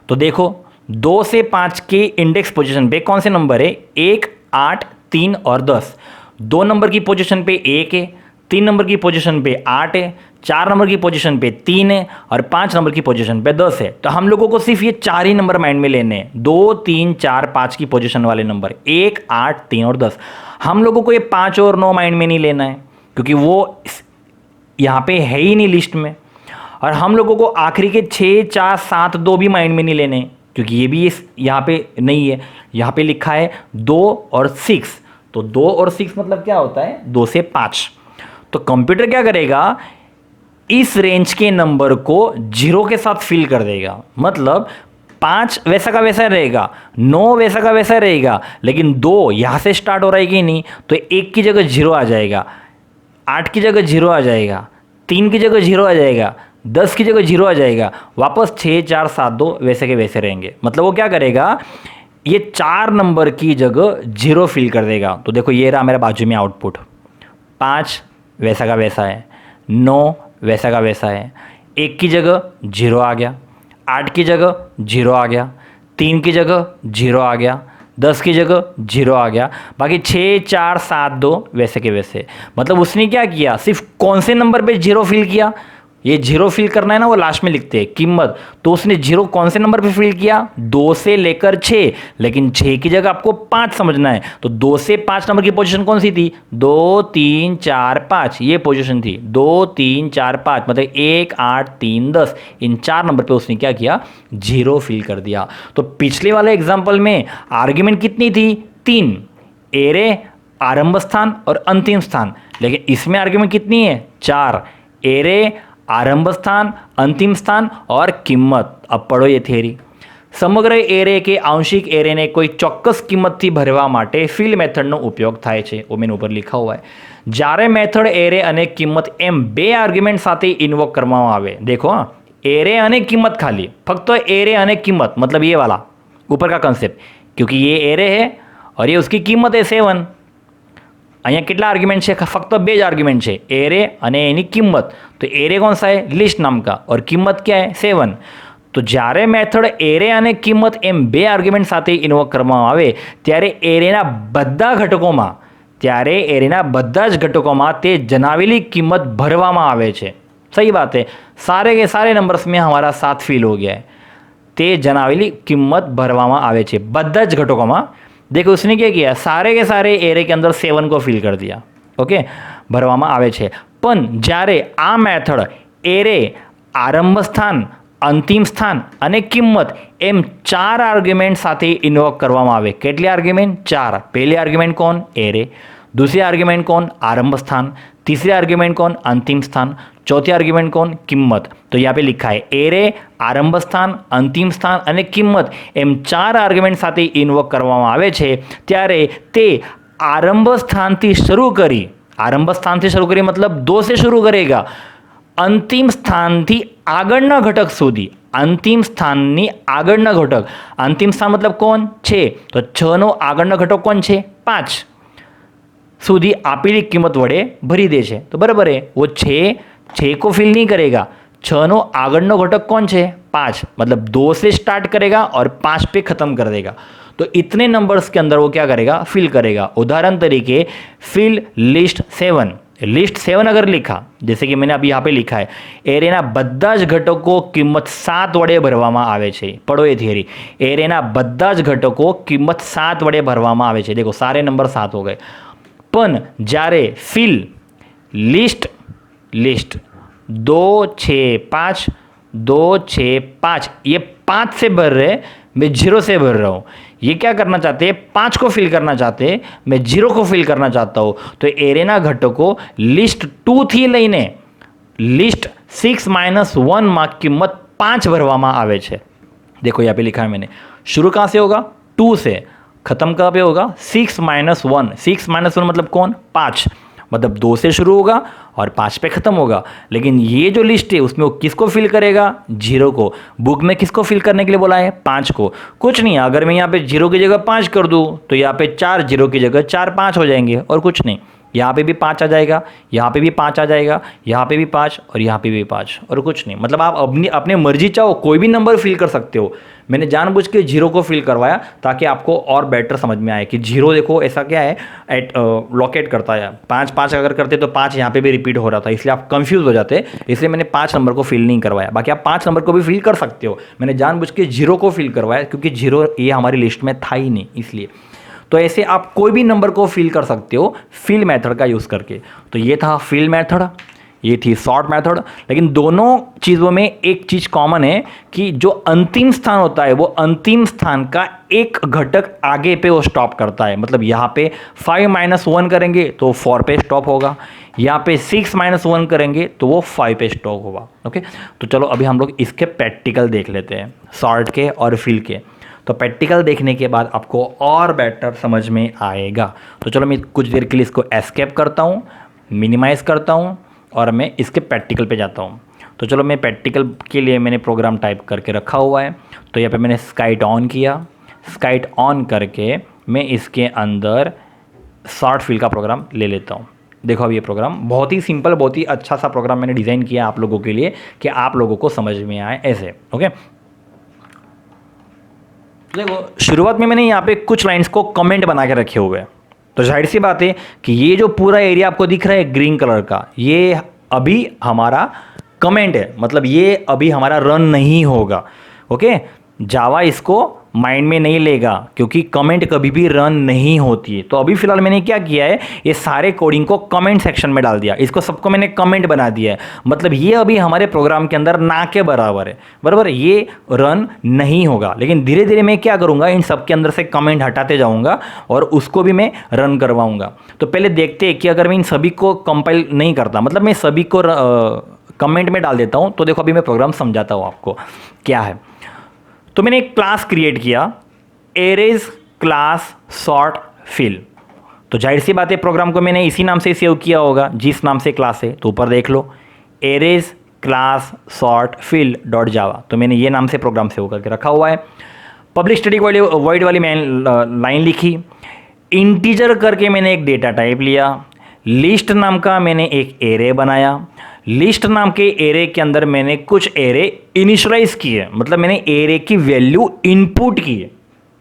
तो देखो 2 से 5 के इंडेक्स पोजीशन पे कौन से नंबर है, 1 8 3 और 10। 2 नंबर की पोजीशन पे 1 है, 3 नंबर की पोजीशन पे 8 है, 4 नंबर की पोजीशन पे 3 है और 5 नंबर की पोजीशन पे 10 है। तो हम लोगों को सिर्फ ये 4 ही नंबर माइंड में लेने हैं, 2 3 4 5 की पोजीशन वाले नंबर, 1 8 3 और 10। हम लोगों को ये 5 और 9 माइंड में नहीं लेना है, क्योंकि वो यहाँ पे है ही नहीं लिस्ट में। और हम लोगों को आखिरी के 6 4 7 2 भी माइंड में नहीं लेने, क्योंकि ये भी यहाँ पे नहीं है। यहाँ पे लिखा है 2 और 6, तो 2 और 6 मतलब क्या होता है, 2 से 5। तो कंप्यूटर क्या करेगा, इस रेंज के नंबर को 0 के साथ फिल कर देगा। मतलब 5 वैसा का वैसा रहेगा, 9 वैसा का वैसा रहेगा, लेकिन 2 यहाँ से स्टार्ट हो रहा है कि नहीं, तो 1 की जगह 0 आ जाएगा, 8 की जगह 0 आ जाएगा, 3 की जगह 0 आ जाएगा, 10 की जगह 0 आ जाएगा, वापस 6 4 7 2 वैसे के वैसे रहेंगे। मतलब वो क्या करेगा, ये 4 नंबर की जगह 0 फिल कर देगा। तो देखो ये रहा मेरे बाजू में आउटपुट, 5 वैसा का वैसा है, 9 वैसा का वैसा है, 1 की जगह 0 आ गया, 8 की जगह 0 आ गया, 3 की जगह 0 आ गया, 10 की जगह 0 आ गया, बाकी 6 4 7 2 वैसे के वैसे। मतलब उसने क्या किया, सिर्फ कौन से नंबर पे 0 फिल किया, ये 0 फिल करना है ना, वो लास्ट में लिखते हैं कीमत, तो उसने 0 कौन से नंबर पे फिल किया, 2 से लेकर 6, लेकिन 6 की जगह आपको 5 समझना है, तो 2 से 5 नंबर की पोजीशन कौन सी थी, 2 3 4 5 ये पोजीशन थी, 2 3 4 5, मतलब 1 8 3 10, इन 4 नंबर पे उसने क्या किया, 0 फिल कर दिया। तो पिछले वाले एग्जाम्पल में आर्ग्यूमेंट कितनी थी, 3, एरे, आरंभ स्थान और अंतिम स्थान, लेकिन इसमें आर्ग्यूमेंट कितनी है, 4, एरे, आरंभ स्थान, अंतिम स्थान और किंमत। अब पढ़ो ये थ्योरी। સમગ્ર એરે કે આંશિક એરેને કોઈ ચોક્કસ કિંમતથી ભરવા માટે ફિલ મેથડનો ઉપયોગ થાય છે। ઓમેન ઉપર लिखा हुआ है જ્યારે મેથડ એરે અને કિંમત એમ બે આર્ગ્યુમેન્ટ સાથે ઇન્વોક કરવામાં આવે। देखो हाँ, एरे અને કિંમત खाली, फक्त एरे અને કિંમत, मतलब ये वाला ऊपर का कंसेप्ट, क्योंकि ये एरे है और ये उसकी कीमत है 7। અહીંયા કેટલા આર્ગ્યુમેન્ટ છે, ફક્ત બે જ આર્ગ્યુમેન્ટ છે, એરે અને એની કિંમત। તો એરે कौन सा है, लिस्ट नाम का, और किंमत क्या है, 7। तो જ્યારે મેથડ એરે અને કિંમત એમ બે આર્ગ્યુમેન્ટ સાથે ઇન્વોક કરવામાં આવે ત્યારે એરેના બધા ઘટકોમાં તે જણાવેલી કિંમત ભરવામાં આવે છે। सही बात है, सारे के सारे नंबर्स में हमारा 7 फील हो गया है, તે જણાવેલી કિંમત ભરવામાં આવે છે બધા જ ઘટકોમાં। देखो उसने क्या किया, सारे के सारे एरे के अंदर 7 को फिल कर दिया, ओके, भरवामा आवे छे। पण જ્યારે આ મેથડ એરે, આરંભ સ્થાન, અંતિમ સ્થાન અને કિંમત એમ 4 આર્ગ્યુમેન્ટ સાથે ઇન્વોક કરવામાં આવે। કેટલી આર્ગ્યુમેન્ટ, 4। પહેલી આર્ગ્યુમેન્ટ કોણ, એરે, दूसरी आर्ग्यूमेंट कौन, आरंभ स्थान, तीसरी आर्ग्यूमेंट कौन, अंतिम स्थान, चौथी आर्ग्यूमेंट कौन, किंमत। तो यहाँ पे लिखा है एरे, आरंभ स्थान, अंतिम स्थान અને કિંમત એમ 4 આર્ગ્યુમેન્ટ સાથે ઇન્વોક કરવામાં આવે છે ત્યારે તે આરંભ સ્થાનથી શરૂ કરી मतलब 2 से शुरू करेगा, अंतिम स्थानથી આગળના ઘટક સુધી, અંતિમ સ્થાનની આગળના ઘટક, અંતિમ સ્થાન मतलब કોણ છે, તો 6 નો આગળનો ઘટક કોણ છે, 5 સુધી આપેલી કિંમત વડે ભરી દે છે। તો બરાબર है, वो 6 को फिल नहीं करेगा, 6 નો આગળનો ઘટક कौन છે, 5, मतलब 2 से स्टार्ट करेगा और 5 पे ख़त्म कर देगा। तो इतने नंबर्स के अंदर वो क्या करेगा, फिल करेगा। उदाहरण तरीके फिल लिस्ट 7, लिस्ट 7 अगर लिखा, जैसे कि मैंने अभी यहाँ पे लिखा है, एरेना બધા જ ઘટકો કિંમત 7 વડે ભરવામાં આવે છે। પढ़ो ये थियरी, एरेना બધા જ ઘટકો કિંમત 7 વડે ભરવામાં આવે છે। देखो सारे नंबर 7 हो गए। पण જ્યારે फिल लिस्ट 2 6 5 2 6 5 ये 5 से भर रहे, मैं 0 से भर रहा हूँ। ये क्या करना चाहते हैं, 5 को फिल करना चाहते हैं, मैं 0 को फिल करना चाहता हूँ। तो एरेना घटको लिस्ट 2 थी लईने लिस्ट 6 - 1 में किंमत 5 भरवामां आवे छे। देखो यहाँ पे लिखा है मैंने, शुरू कहाँ से होगा, 2 से, खत्म कहाँ पे होगा, 6 - 1, 6 - 1 मतलब कौन, 5, मतलब 2 से शुरू होगा और 5 पे ख़त्म होगा। लेकिन ये जो लिस्ट है उसमें वो किसको फिल करेगा, 0 को। बुक में किसको फिल करने के लिए बोला है, 5 को। कुछ नहीं, अगर मैं यहाँ पे 0 की जगह 5 कर दूँ तो यहाँ पे 4 0 की जगह 4 5 हो जाएंगे, और कुछ नहीं। यहाँ पे भी 5 आ जाएगा, यहाँ पे भी 5 आ जाएगा, यहाँ पे भी 5 और यहाँ पे भी 5, और कुछ नहीं। मतलब आप अपनी मर्जी चाहो कोई भी नंबर फिल कर सकते हो। मैंने जानबूझ के 0 को फिल करवाया ताकि आपको और बेटर समझ में आए कि 0 देखो ऐसा क्या है, लोकेट करता है। 5 5 अगर करते तो 5 यहाँ पे भी रिपीट हो रहा था, इसलिए आप कंफ्यूज हो जाते, इसलिए मैंने 5 नंबर को फिल नहीं करवाया। बाकी आप 5 नंबर को भी फिल कर सकते हो, मैंने जानबूझ के 0 को फिल करवाया क्योंकि 0 ये हमारी लिस्ट में था ही नहीं, इसलिए। तो ऐसे आप कोई भी नंबर को फिल कर सकते हो फिल मेथड का यूज़ करके। तो ये था फिल मेथड। ये थी सॉर्ट मेथड। लेकिन दोनों चीज़ों में एक चीज़ कॉमन है कि जो अंतिम स्थान होता है वो अंतिम स्थान का एक घटक आगे पे वो स्टॉप करता है। मतलब यहाँ पे 5 - 1 करेंगे तो 4 पे स्टॉप होगा, यहाँ पे 6 - 1 करेंगे तो वो 5 पे स्टॉप होगा। ओके, तो चलो अभी हम लोग इसके प्रैक्टिकल देख लेते हैं, सॉर्ट के और फिल के। तो प्रैक्टिकल देखने के बाद आपको और बेटर समझ में आएगा। तो चलो मैं कुछ देर के लिए इसको एस्केप करता हूँ, मिनिमाइज़ करता हूँ और मैं इसके प्रैक्टिकल पे जाता हूँ। तो चलो मैं प्रैक्टिकल के लिए मैंने प्रोग्राम टाइप करके रखा हुआ है। तो यहाँ पे मैंने स्काइट ऑन किया, स्काइट ऑन करके मैं इसके अंदर सॉर्ट फिल का प्रोग्राम ले लेता हूँ। देखो अब ये प्रोग्राम बहुत ही सिंपल, बहुत ही अच्छा सा प्रोग्राम मैंने डिज़ाइन किया आप लोगों के लिए कि आप लोगों को समझ में आए ऐसे। ओके, देखो शुरुआत में मैंने यहाँ पे कुछ लाइंस को कमेंट बना के रखे हुए हैं। तो जाहिर सी बात है कि ये जो पूरा एरिया आपको दिख रहा है ग्रीन कलर का, ये अभी हमारा कमेंट है, मतलब ये अभी हमारा रन नहीं होगा। ओके, जावा इसको माइंड में नहीं लेगा क्योंकि कमेंट कभी भी रन नहीं होती है। तो अभी फिलहाल मैंने क्या किया है, ये सारे कोडिंग को कमेंट सेक्शन में डाल दिया, इसको सबको मैंने कमेंट बना दिया है। मतलब ये अभी हमारे प्रोग्राम के अंदर ना के बराबर है, बराबर, ये रन नहीं होगा। लेकिन धीरे धीरे मैं क्या करूंगा, इन सब के अंदर से कमेंट हटाते जाऊंगा और उसको भी मैं रन करवाऊंगा। तो पहले देखते हैं कि अगर मैं इन सभी को कंपाइल नहीं करता, मतलब मैं सभी को कमेंट में डाल देता हूं, तो देखो अभी मैं प्रोग्राम समझाता हूं आपको क्या है। तो मैंने एक क्लास क्रिएट किया, एरेज क्लास सॉर्ट फिल। तो जाहिर सी बात है प्रोग्राम को मैंने इसी नाम से सेव किया होगा जिस नाम से क्लास है। तो ऊपर देख लो, arrays class sort fill dot Java. तो मैंने ये नाम से प्रोग्राम सेव करके रखा हुआ है। पब्लिक स्टैटिक वॉइड वाली मैंने लाइन लिखी, इंटीजर करके मैंने एक डेटा टाइप लिया, लिस्ट नाम का मैंने एक एरे बनाया, लिस्ट नाम के एरे के अंदर मैंने कुछ एरे इनिशियलाइज किए, मतलब मैंने एरे की वैल्यू इनपुट की है।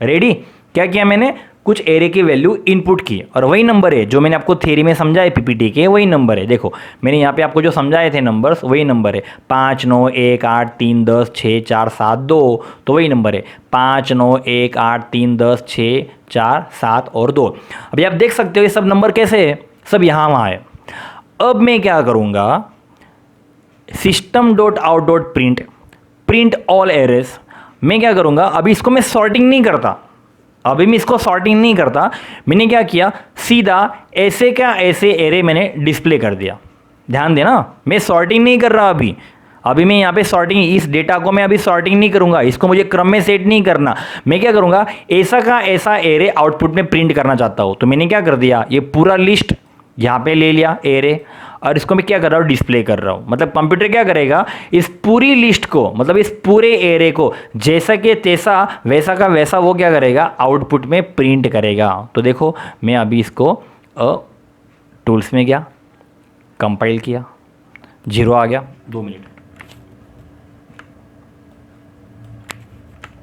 रेडी, क्या किया मैंने, कुछ एरे की वैल्यू इनपुट की और वही नंबर है जो मैंने आपको थ्योरी में समझाए पीपीटी के, वही नंबर है। देखो मैंने यहाँ पे आपको जो समझाए थे नंबर्स, वही नंबर है 5 9 1 8 3 10 6 4 7 2। तो वही नंबर है 5 9 1 8 3 10 6 4 7 और 2। अभी आप देख सकते हो ये सब नंबर कैसे है, सब यहाँ वहाँ है। अब मैं क्या करूँगा, system dot out dot print, print all arrays. मैं क्या करूँगा, अभी इसको मैं सॉर्टिंग नहीं करता, अभी मैं इसको सॉर्टिंग नहीं करता। मैंने क्या किया, सीधा ऐसे का ऐसे एरे मैंने डिस्प्ले कर दिया। ध्यान देना, मैं सॉर्टिंग नहीं कर रहा अभी मैं यहाँ पे सॉर्टिंग, इस डेटा को मैं अभी सॉर्टिंग नहीं करूँगा, इसको मुझे क्रम में सेट नहीं करना। मैं क्या करूँगा, ऐसा का ऐसा एरे आउटपुट में प्रिंट करना चाहता हूँ। तो मैंने क्या कर दिया, ये पूरा लिस्ट यहाँ पे ले लिया एरे और इसको मैं क्या कर रहा हूँ, डिस्प्ले कर रहा हूँ। मतलब कंप्यूटर क्या करेगा, इस पूरी लिस्ट को, मतलब इस पूरे एरे को जैसा कि तैसा वैसा का वैसा वो क्या करेगा, आउटपुट में प्रिंट करेगा। तो देखो मैं अभी इसको टूल्स में गया, कंपाइल किया, 0 आ गया, 2 मिनट।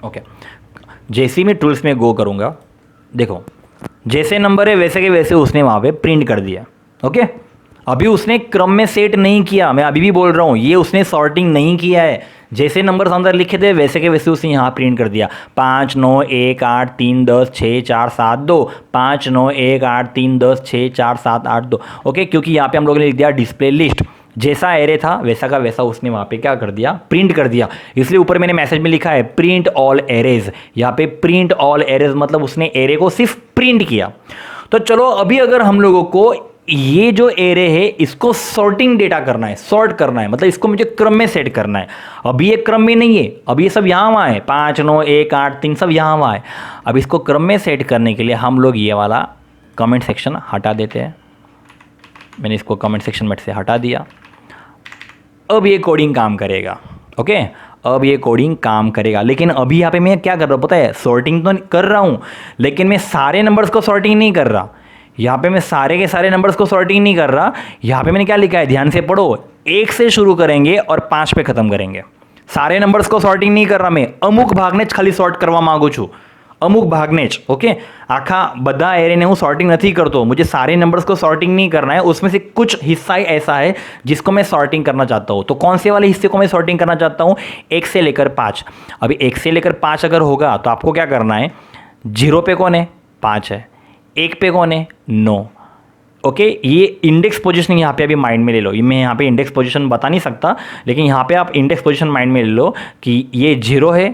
ओके, जैसे ही मैं टूल्स में गो करूँगा, देखो जैसे नंबर है वैसे के वैसे उसने वहाँ पे प्रिंट कर दिया। ओके, अभी उसने क्रम में सेट नहीं किया, मैं अभी भी बोल रहा हूँ, ये उसने सॉर्टिंग नहीं किया है। जैसे नंबर अंदर लिखे थे वैसे के वैसे उसने यहाँ प्रिंट कर दिया, 5 9 1 8 3 10 6 4 7 2, 5 9 1 8 3 10 6 4 7 8 2। ओके, क्योंकि यहाँ पे हम लोगों ने लिख दिया डिस्प्ले लिस्ट, जैसा एरे था वैसा का वैसा उसने वहाँ पे क्या कर दिया, प्रिंट कर दिया। इसलिए ऊपर मैंने मैसेज में लिखा है प्रिंट ऑल एरेज। यहाँ पे प्रिंट ऑल एरेज मतलब उसने एरे को सिर्फ प्रिंट किया। तो चलो अभी अगर हम लोगों को ये जो एरे है इसको सॉर्टिंग डेटा करना है, सॉर्ट करना है, मतलब इसको मुझे क्रम में सेट करना है। अभी ये क्रम में नहीं है, अभी ये सब यहाँ वहाँ है, 5 9 1 8 3 सब यहाँ वहाँ है। अब इसको क्रम में सेट करने के लिए हम लोग ये वाला कमेंट सेक्शन हटा देते हैं। मैंने इसको कमेंट सेक्शन में से हटा दिया। अब ये कोडिंग काम करेगा। ओके, अब ये कोडिंग काम करेगा। लेकिन अभी यहाँ पे मैं क्या कर रहा हूँ पता है, सॉर्टिंग तो कर रहा हूँ लेकिन मैं सारे नंबर्स को सॉर्टिंग नहीं कर रहा। यहाँ पे मैं सारे के सारे नंबर्स को सॉर्टिंग नहीं कर रहा। यहाँ पे मैंने क्या लिखा है, ध्यान से पढ़ो, 1 से शुरू करेंगे और 5 पे खत्म करेंगे। सारे नंबर्स को सॉर्टिंग नहीं कर रहा मैं, अमुक भागने खाली सॉर्ट करवा मांगू छू, અમુક ભાગને જ ઓકે આખા બધા એરેને હું सॉर्टिंग नहीं करता, मुझे सारे नंबर्स को सॉर्टिंग नहीं करना है, उसमें से कुछ हिस्सा ही ऐसा है जिसको मैं सॉर्टिंग करना चाहता हूँ। तो कौन से वाले हिस्से को मैं सॉर्टिंग करना चाहता हूँ, 1 से लेकर 5। अभी 1 से लेकर 5 अगर होगा तो आपको क्या करना है, 0 पे कौन है, 5 है, 1 पे कौन है, 9, ओके ये इंडेक्स पोजीशन यहाँ पे अभी माइंड में ले लो, ये मैं यहाँ पे इंडेक्स पोजीशन बता नहीं सकता, लेकिन यहाँ पे आप इंडेक्स पोजीशन माइंड में ले लो कि ये 0 है,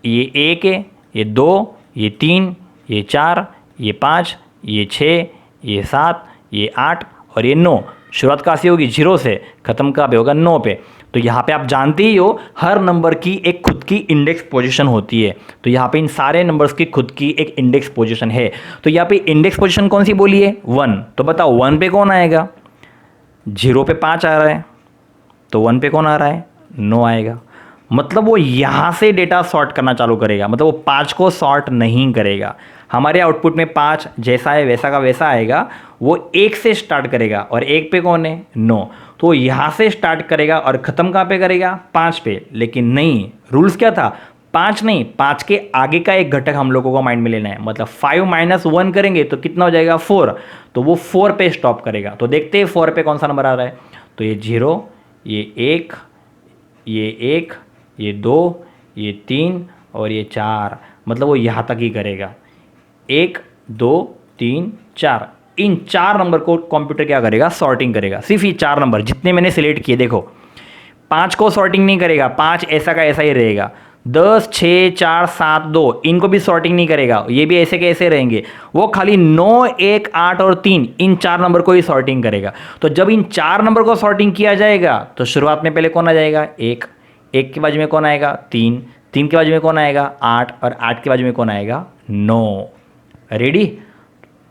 ये 1 है, ये 2, ये 3, ये 4, ये 5, ये 6, ये 7, ये 8 और ये 9। शुरुआत कहाँ से होगी? 0 से, ख़त्म कहाँ पे होगा? 9 पे। तो यहाँ पे आप जानते ही हो हर नंबर की एक खुद की इंडेक्स पोजीशन होती है, तो यहाँ पे इन सारे नंबर्स की खुद की एक इंडेक्स पोजीशन है। तो यहाँ पे इंडेक्स पोजीशन कौन सी बोली है? 1। तो बताओ 1 पे कौन आएगा? 0 पे 5 आ रहा है, तो 1 पे कौन आ रहा है? 9 आएगा। मतलब वो यहाँ से डेटा सॉर्ट करना चालू करेगा, मतलब वो 5 को सॉर्ट नहीं करेगा। हमारे आउटपुट में 5 जैसा है वैसा का वैसा आएगा, वो 1 से स्टार्ट करेगा और 1 पे कौन है? 9। तो यहाँ से स्टार्ट करेगा और ख़त्म कहाँ पे करेगा? 5 पे। लेकिन नहीं, रूल्स क्या था? 5 नहीं, 5 के आगे का एक घटक हम लोगों को माइंड में लेना है। मतलब 5 - 1 करेंगे तो कितना हो जाएगा? 4। तो वो 4 पे स्टॉप करेगा। तो देखते हैं 4 पे कौन सा नंबर आ रहा है। तो ये 0, ये 1, ये 1, ये 2, ये 3 और ये 4। मतलब वो यहाँ तक ही करेगा। 1 2 3 4, इन 4 नंबर को कंप्यूटर क्या करेगा? सॉर्टिंग करेगा। सिर्फ ये 4 नंबर जितने मैंने सिलेक्ट किए, देखो 5 को सॉर्टिंग नहीं करेगा, 5 ऐसा का ऐसा ही रहेगा। 10 6 4 7 2 इनको भी सॉर्टिंग नहीं करेगा, ये भी ऐसे के ऐसे रहेंगे। वो खाली 9 1 8 और 3 इन 4 नंबर को ही सॉर्टिंग करेगा। तो जब इन 4 नंबर को सॉर्टिंग किया जाएगा तो शुरुआत में पहले कौन आ जाएगा? 1, 1 के बाजू में कौन आएगा? 3, 3 के बाजू में कौन आएगा? 8 और 8 के बाजू में कौन आएगा? 9। रेडी?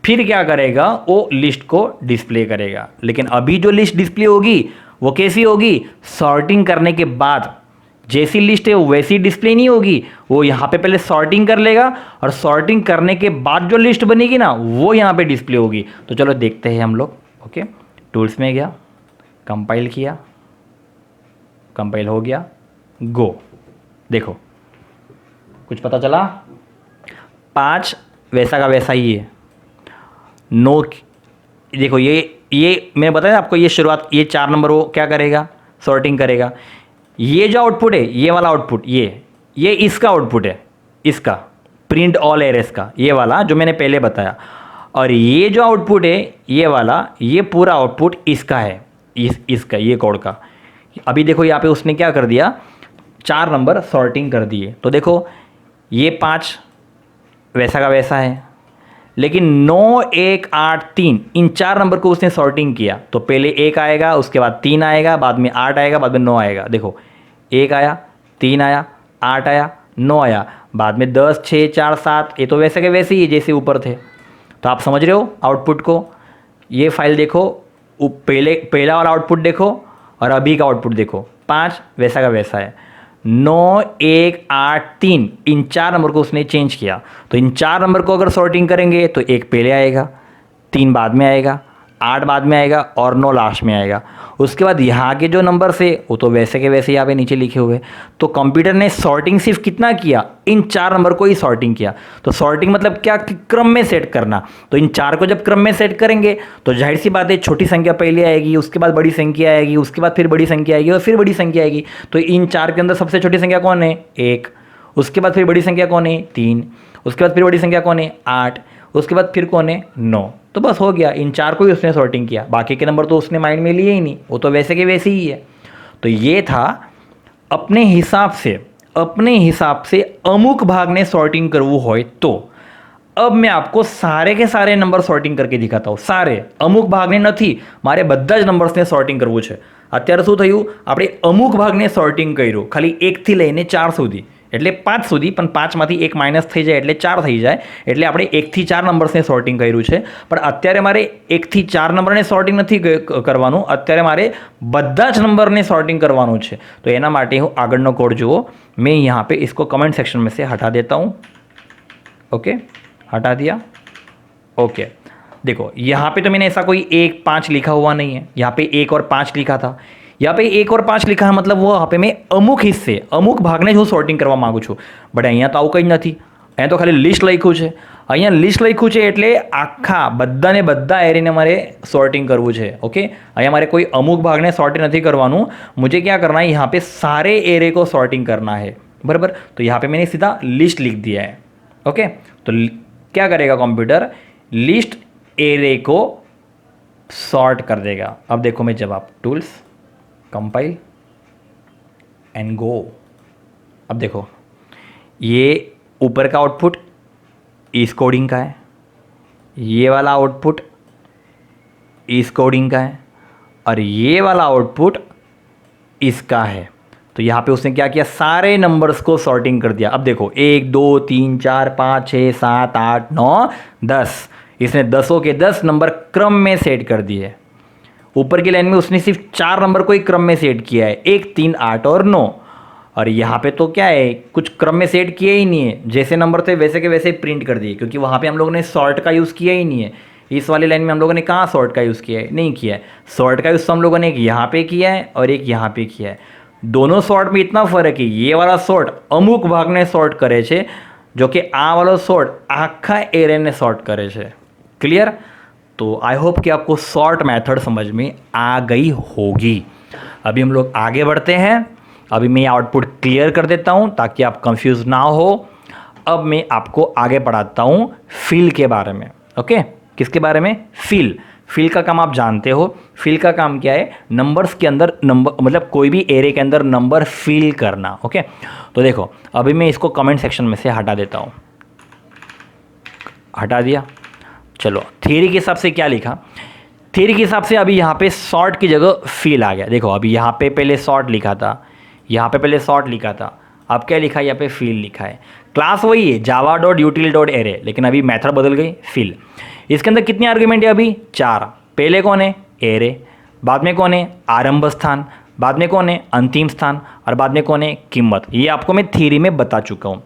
फिर क्या करेगा? वो लिस्ट को डिस्प्ले करेगा। लेकिन अभी जो लिस्ट डिस्प्ले होगी वो कैसी होगी? सॉर्टिंग करने के बाद। जैसी लिस्ट है वैसी डिस्प्ले नहीं होगी, वो यहाँ पे पहले सॉर्टिंग कर लेगा और सॉर्टिंग करने के बाद जो लिस्ट बनेगी ना वो यहाँ पे डिस्प्ले होगी। तो चलो देखते हैं हम लोग। ओके, टूल्स में गया, कंपाइल किया, कंपाइल हो गया, गो। देखो कुछ पता चला? 5 वैसा का वैसा ही है। 9 देखो ये मैंने बताया आपको, ये शुरुआत, ये 4 नंबर वो क्या करेगा? सॉर्टिंग करेगा। ये जो आउटपुट है, ये वाला आउटपुट, ये इसका आउटपुट है, इसका प्रिंट ऑल एरेस का, ये वाला जो मैंने पहले बताया। और ये जो आउटपुट है ये वाला, ये पूरा आउटपुट इसका है, इसका ये कोड का। अभी देखो यहाँ पे उसने क्या कर दिया? 4 नंबर सॉर्टिंग कर दिए। तो देखो ये 5 वैसा का वैसा है, लेकिन 9 1 8 3 इन 4 नंबर को उसने सॉर्टिंग किया। तो पहले 1 आएगा, उसके बाद 3 आएगा, बाद में 8 आएगा, बाद में 9 आएगा। देखो 1 आया, 3 आया, 8 आया, 9 आया, बाद में 10 6 4 7, ये तो वैसे के वैसे ही जैसे ऊपर थे। तो आप समझ रहे हो आउटपुट को? ये फाइल देखो, पहला वाला आउटपुट देखो और अभी का आउटपुट देखो। 5 वैसा का वैसा है, 9 1 8 3 इन 4 नंबर को उसने चेंज किया। तो इन 4 नंबर को अगर सॉर्टिंग करेंगे तो 1 पहले आएगा, 3 बाद में आएगा, 8 बाद में आएगा और 9 लास्ट में आएगा। उसके बाद यहाँ के जो नंबर है वो तो वैसे के वैसे यहाँ पे नीचे लिखे हुए। तो कंप्यूटर ने सॉर्टिंग सिर्फ कितना किया? इन 4 नंबर को ही सॉर्टिंग किया। तो सॉर्टिंग मतलब क्या? कि क्रम में सेट करना। तो इन 4 को जब क्रम में सेट करेंगे तो जाहिर सी बात है छोटी संख्या पहले आएगी, उसके बाद बड़ी संख्या आएगी, उसके बाद फिर बड़ी संख्या आएगी और फिर बड़ी संख्या आएगी। तो इन 4 के अंदर सबसे छोटी संख्या कौन है? 1। उसके बाद फिर बड़ी संख्या कौन है? 3। उसके बाद फिर बड़ी संख्या कौन है? 8। उसके बाद फिर कौन है? 9। तो बस हो गया, इन 4 को ही उसने सॉर्टिंग किया। बाकी के नंबर तो उसने माइंड में लिए ही नहीं, वो तो वैसे के वैसे ही है। तो ये था अपने हिसाब से अमुक भाग ने सॉर्टिंग करवू होय तो। अब मैं आपको सारे के सारे नंबर सॉर्टिंग करके दिखाता हूँ। सारे, अमुक भागने નથી, મારે બધા જ નંબર્સને સોર્ટિંગ કરવું છે। અત્યારે શું થયું? આપણે અમુક ભાગને સોર્ટિંગ કર્યું, ખાલી 1 થી લઈને 4 સુધી, એટલે 5 સુધી, પણ 5 માંથી 1 માઇનસ થઈ જાય એટલે 4 થઈ જાય, એટલે આપણે 1 થી 4 નંબર્સને સોર્ટિંગ કર્યું છે। પણ અત્યારે મારે 1 થી 4 નંબરને સોર્ટિંગ નથી કરવાનું, અત્યારે મારે બધા જ નંબરને સોર્ટિંગ કરવાનું છે। તો એના માટે હું આગળનો કોડ જુઓ, मैं यहाँ पे इसको कमेंट सेक्शन में से हटा देता हूँ। ओके, हटा दिया। ओके, देखो यहाँ पे तो मैंने ऐसा कोई 1 5 लिखा हुआ नहीं है, यहाँ पे 1 और 5 लिखा था। यहाँ पे 1 और 5 लिखा है, मतलब वो यहाँ पे मैं अमुक हिस्से, अमुक भागने जो सॉर्टिंग करवा मागू छूँ। बट અહીંયા તો આવું કંઈ નથી, અહીંયા તો ખાલી લિસ્ટ લખ્યું છે। અહીંયા લિસ્ટ લખ્યું છે એટલે આખા બધાને બધા એરેને મારે सॉर्टिंग કરવું છે। ओके, અહીંયા મારે કોઈ અમુક ભાગને सॉर्टिंग નથી કરવાનું, मुझे क्या करना है, यहाँ पे सारे एरे को सॉर्टिंग करना है, बराबर। तो यहाँ पे मैंने सीधा लिस्ट लिख दिया है। ओके, तो क्या करेगा कंप्यूटर? लिस्ट एरे को सॉर्ट कर देगा। अब देखो मैं जवाब, टूल्स, कंपाइल एंड गो। अब देखो ये ऊपर का आउटपुट इस कोडिंग का है, ये वाला आउटपुट इस कोडिंग का है, और ये वाला आउटपुट इसका है। तो यहाँ पे उसने क्या किया, सारे नंबर्स को सॉर्टिंग कर दिया। अब देखो 1 2 3 4 5 6 7 8 9 10, इसने 10 के 10 नंबर क्रम में सेट कर दिए। ऊपर की लाइन में उसने सिर्फ 4 नंबर को ही क्रम में सेट किया है, 1 3 8 और 9। और यहाँ पे तो क्या है, कुछ क्रम में सेट किया ही नहीं है, जैसे नंबर थे वैसे के वैसे प्रिंट कर दिए, क्योंकि वहाँ पे हम लोगों ने सॉर्ट का यूज़ किया ही नहीं है। इस वाली लाइन में हम लोगों ने कहाँ सॉर्ट का यूज़ किया है, नहीं किया है। सॉर्ट का यूज़ तो हम लोगों ने एक यहाँ पे किया है और एक यहाँ पे किया है। दोनों सॉर्ट में इतना फर्क है, ये वाला सॉर्ट अमुक भाग ने सॉर्ट करे छे, जो कि आ वाला सॉर्ट आखा एरे ने सॉर्ट करे छे। क्लियर? तो आई होप कि आपको सॉर्ट मेथड समझ में आ गई होगी। अभी हम लोग आगे बढ़ते हैं। अभी मैं आउटपुट क्लियर कर देता हूं ताकि आप कंफ्यूज ना हो। अब मैं आपको आगे पढ़ाता हूं फिल के बारे में। ओके, किसके बारे में? फिल। फिल का काम आप जानते हो। फिल का काम क्या है? नंबर्स के अंदर नंबर, मतलब कोई भी एरे के अंदर नंबर फिल करना। ओके, तो देखो अभी मैं इसको कमेंट सेक्शन में से हटा देता हूं। हटा दिया। चलो थ्योरी के हिसाब से क्या लिखा, थ्योरी के हिसाब से अभी यहाँ पे सॉर्ट की जगह फिल आ गया। देखो अभी यहाँ पे पहले सॉर्ट लिखा था, यहाँ पे पहले सॉर्ट लिखा था, अब क्या लिखा है, यहाँ पे फिल लिखा है। क्लास वही है java.util.array, लेकिन अभी मेथड बदल गई फिल। इसके अंदर कितने आर्ग्यूमेंट है अभी? 4। पहले कौन है? एरे, बाद में कौन है? आरंभ स्थान, बाद में कौन है? अंतिम स्थान, और बाद में कौन है? कीमत। ये आपको मैं थ्योरी में बता चुका हूँ।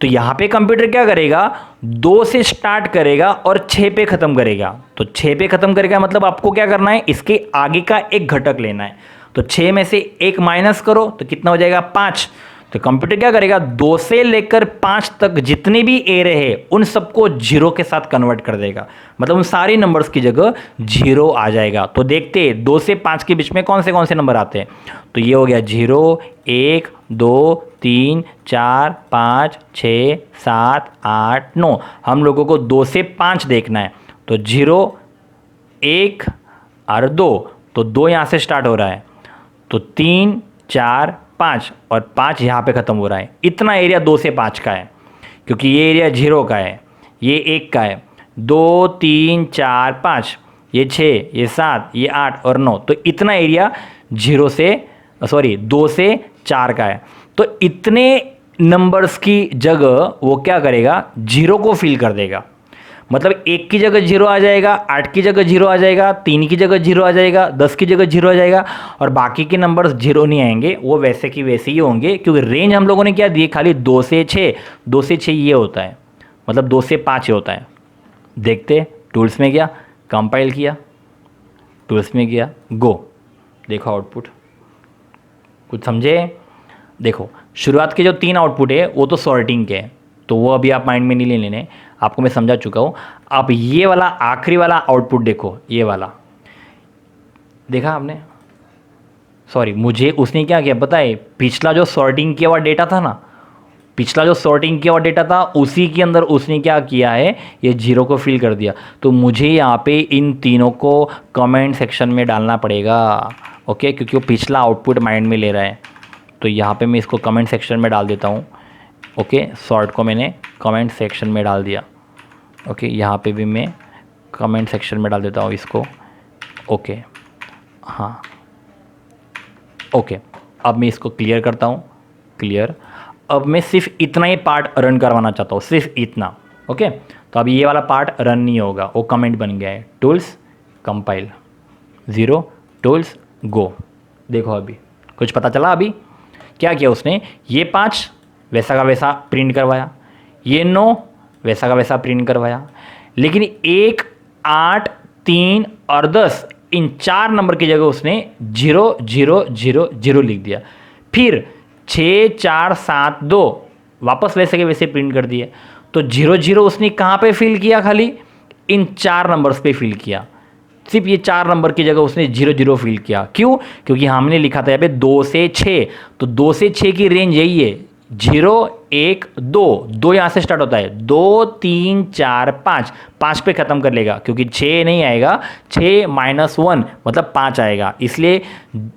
तो यहाँ पे कंप्यूटर क्या करेगा, 2 से स्टार्ट करेगा और 6 पे खत्म करेगा। तो 6 पे खत्म करेगा मतलब आपको क्या करना है, इसके आगे का एक घटक लेना है। तो 6 में से 1 माइनस करो तो कितना हो जाएगा? 5। तो कंप्यूटर क्या करेगा, 2 से लेकर 5 तक जितने भी एरे है उन सबको 0 के साथ कन्वर्ट कर देगा। मतलब उन सारे नंबर्स की जगह 0 आ जाएगा। तो देखते हैं 2 से 5 के बीच में कौन से नंबर आते हैं। तो ये हो गया 0 1 2 3 4 5 6 7 8 9। हम लोगों को 2 से 5 देखना है। तो 0 1 और 2, तो 2 यहाँ से स्टार्ट हो रहा है, तो 3 4 5 और 5 यहाँ पे ख़त्म हो रहा है। इतना एरिया 2 से 5 का है, क्योंकि ये एरिया 0 का है, ये 1 का है, 2 3 4 5, ये 6 ये 7 ये 8 और 9। तो इतना एरिया 2 से 4 का है। तो इतने नंबर्स की जगह वो क्या करेगा, 0 को फिल कर देगा। मतलब 1 की जगह 0 आ जाएगा, 8 की जगह 0 आ जाएगा, 3 की जगह 0 आ जाएगा, 10 की जगह 0 आ जाएगा, और बाकी के नंबर्स 0 नहीं आएंगे, वो वैसे की वैसे ही होंगे। क्योंकि रेंज हम लोगों ने क्या दी, खाली 2 से 6, 2 से 6 ये होता है, मतलब 2 से 5 ये होता है। देखते टूल्स में गया, कंपाइल किया, टूल्स में गया, गो। देखो आउटपुट, कुछ समझे? देखो शुरुआत के जो 3 आउटपुट है वो तो सॉर्टिंग के हैं, तो वो अभी आप माइंड में नहीं लेने, आपको मैं समझा चुका हूँ। आप ये वाला आखिरी वाला आउटपुट देखो, ये वाला देखा आपने? सॉरी, मुझे उसने क्या किया पता है, पिछला जो सॉर्टिंग किया हुआ डेटा था ना, पिछला जो सॉर्टिंग किया हुआ डेटा था उसी के अंदर उसने क्या किया है, ये 0 को फिल कर दिया। तो मुझे यहाँ पे इन तीनों को कमेंट सेक्शन में डालना पड़ेगा। ओके, क्योंकि वो पिछला आउटपुट माइंड में ले रहा है। तो यहाँ पे मैं इसको कमेंट सेक्शन में डाल देता हूँ। ओके, सॉर्ट को मैंने कमेंट सेक्शन में डाल दिया। ओके, यहाँ पे भी मैं कमेंट सेक्शन में डाल देता हूँ इसको। ओके, हाँ ओके, अब मैं इसको क्लियर करता हूँ। क्लियर। अब मैं सिर्फ इतना ही पार्ट रन करवाना चाहता हूँ, सिर्फ इतना। ओके, तो अभी ये वाला पार्ट रन नहीं होगा, वो कमेंट बन गया है। टूल्स, कंपाइल, 0, टूल्स, गो। देखो अभी कुछ पता चला। अभी क्या किया उसने, ये 5 वैसा का वैसा प्रिंट करवाया, ये 9 वैसा का वैसा प्रिंट करवाया, लेकिन 1 8 3 और 10 इन 4 नंबर की जगह उसने 0 0 0 0 लिख दिया। फिर 6 4 7 2 वापस वैसे के वैसे प्रिंट कर दिए। तो 0 0 उसने कहाँ पे फिल किया, खाली इन 4 नंबर्स पे फिल किया। सिर्फ ये 4 नंबर की जगह उसने 0 0 फिल किया। क्यों? क्योंकि हमने लिखा था यहाँ पे 2 से 6, तो 2 से 6 की रेंज यही है, 0 1 2, 2 यहाँ से स्टार्ट होता है, 2 3 4 5, 5 पे ख़त्म कर लेगा क्योंकि 6 नहीं आएगा, 6 - 1 मतलब 5 आएगा, इसलिए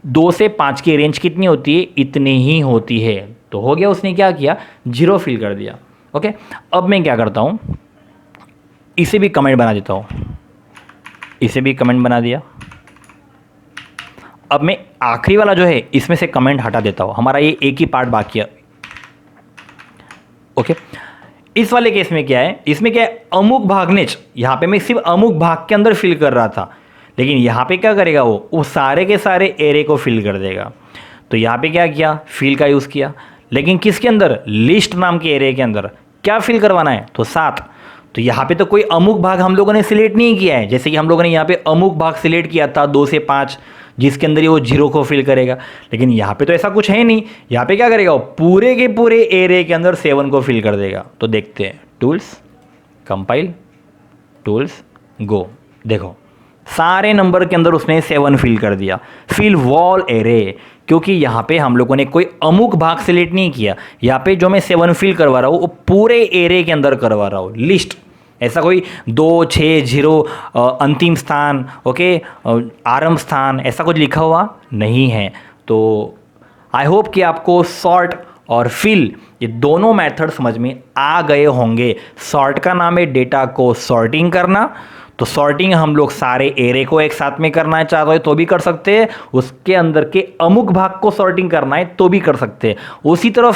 2 से 5 की रेंज कितनी होती है, इतनी ही होती है। तो हो गया, उसने क्या किया, 0 फिल कर दिया। ओके, अब मैं क्या करता हूँ, इसे भी कमेंट बना देता हूँ, इसे भी कमेंट बना दिया। अब मैं आखिरी वाला जो है इसमें से कमेंट हटा देता हूँ, हमारा ये एक ही पार्ट बाकी है। ओके, इस वाले केस में क्या है, इसमें क्या है, अमुक भागनेच, यहाँ पे मैं सिर्फ अमुक भाग के अंदर फिल कर रहा था, लेकिन यहाँ पे क्या करेगा, वो सारे के सारे एरे को फिल कर देगा। तो यहाँ पे क्या किया, फिल का यूज़ किया, लेकिन किसके अंदर, लिस्ट नाम के एरे के अंदर क्या फिल करवाना है, तो 7। तो यहाँ पे तो कोई अमुक भाग हम लोगों ने सिलेक्ट नहीं किया है, जैसे कि हम लोगों ने यहाँ पे अमुक भाग सिलेक्ट किया था 2 से 5, जिसके अंदर ये वो 0 को फिल करेगा, लेकिन यहाँ पे तो ऐसा कुछ है नहीं। यहाँ पे क्या करेगा, वो पूरे के पूरे एरे के अंदर 7 को फिल कर देगा। तो देखते हैं, टूल्स, कंपाइल, टूल्स, गो। देखो सारे नंबर के अंदर उसने 7 फिल कर दिया, फिल वॉल एरे, क्योंकि यहाँ पे हम लोगों ने कोई अमुक भाग सिलेक्ट नहीं किया। यहाँ पे जो मैं 7 फिल करवा रहा हूँ वो पूरे एरे के अंदर करवा रहा हूँ, लिस्ट, ऐसा कोई 2 6 0 अंतिम स्थान, ओके, आरंभ स्थान, ऐसा कुछ लिखा हुआ नहीं है। तो आई होप कि आपको सॉर्ट और फिल ये दोनों मेथड समझ में आ गए होंगे। सॉर्ट का नाम है डेटा को सॉर्टिंग करना, तो सॉर्टिंग हम लोग सारे एरे को एक साथ में करना है चाहते हो तो भी कर सकते हैं, उसके अंदर के अमुक भाग को सॉर्टिंग करना है तो भी कर सकते हैं। उसी तरह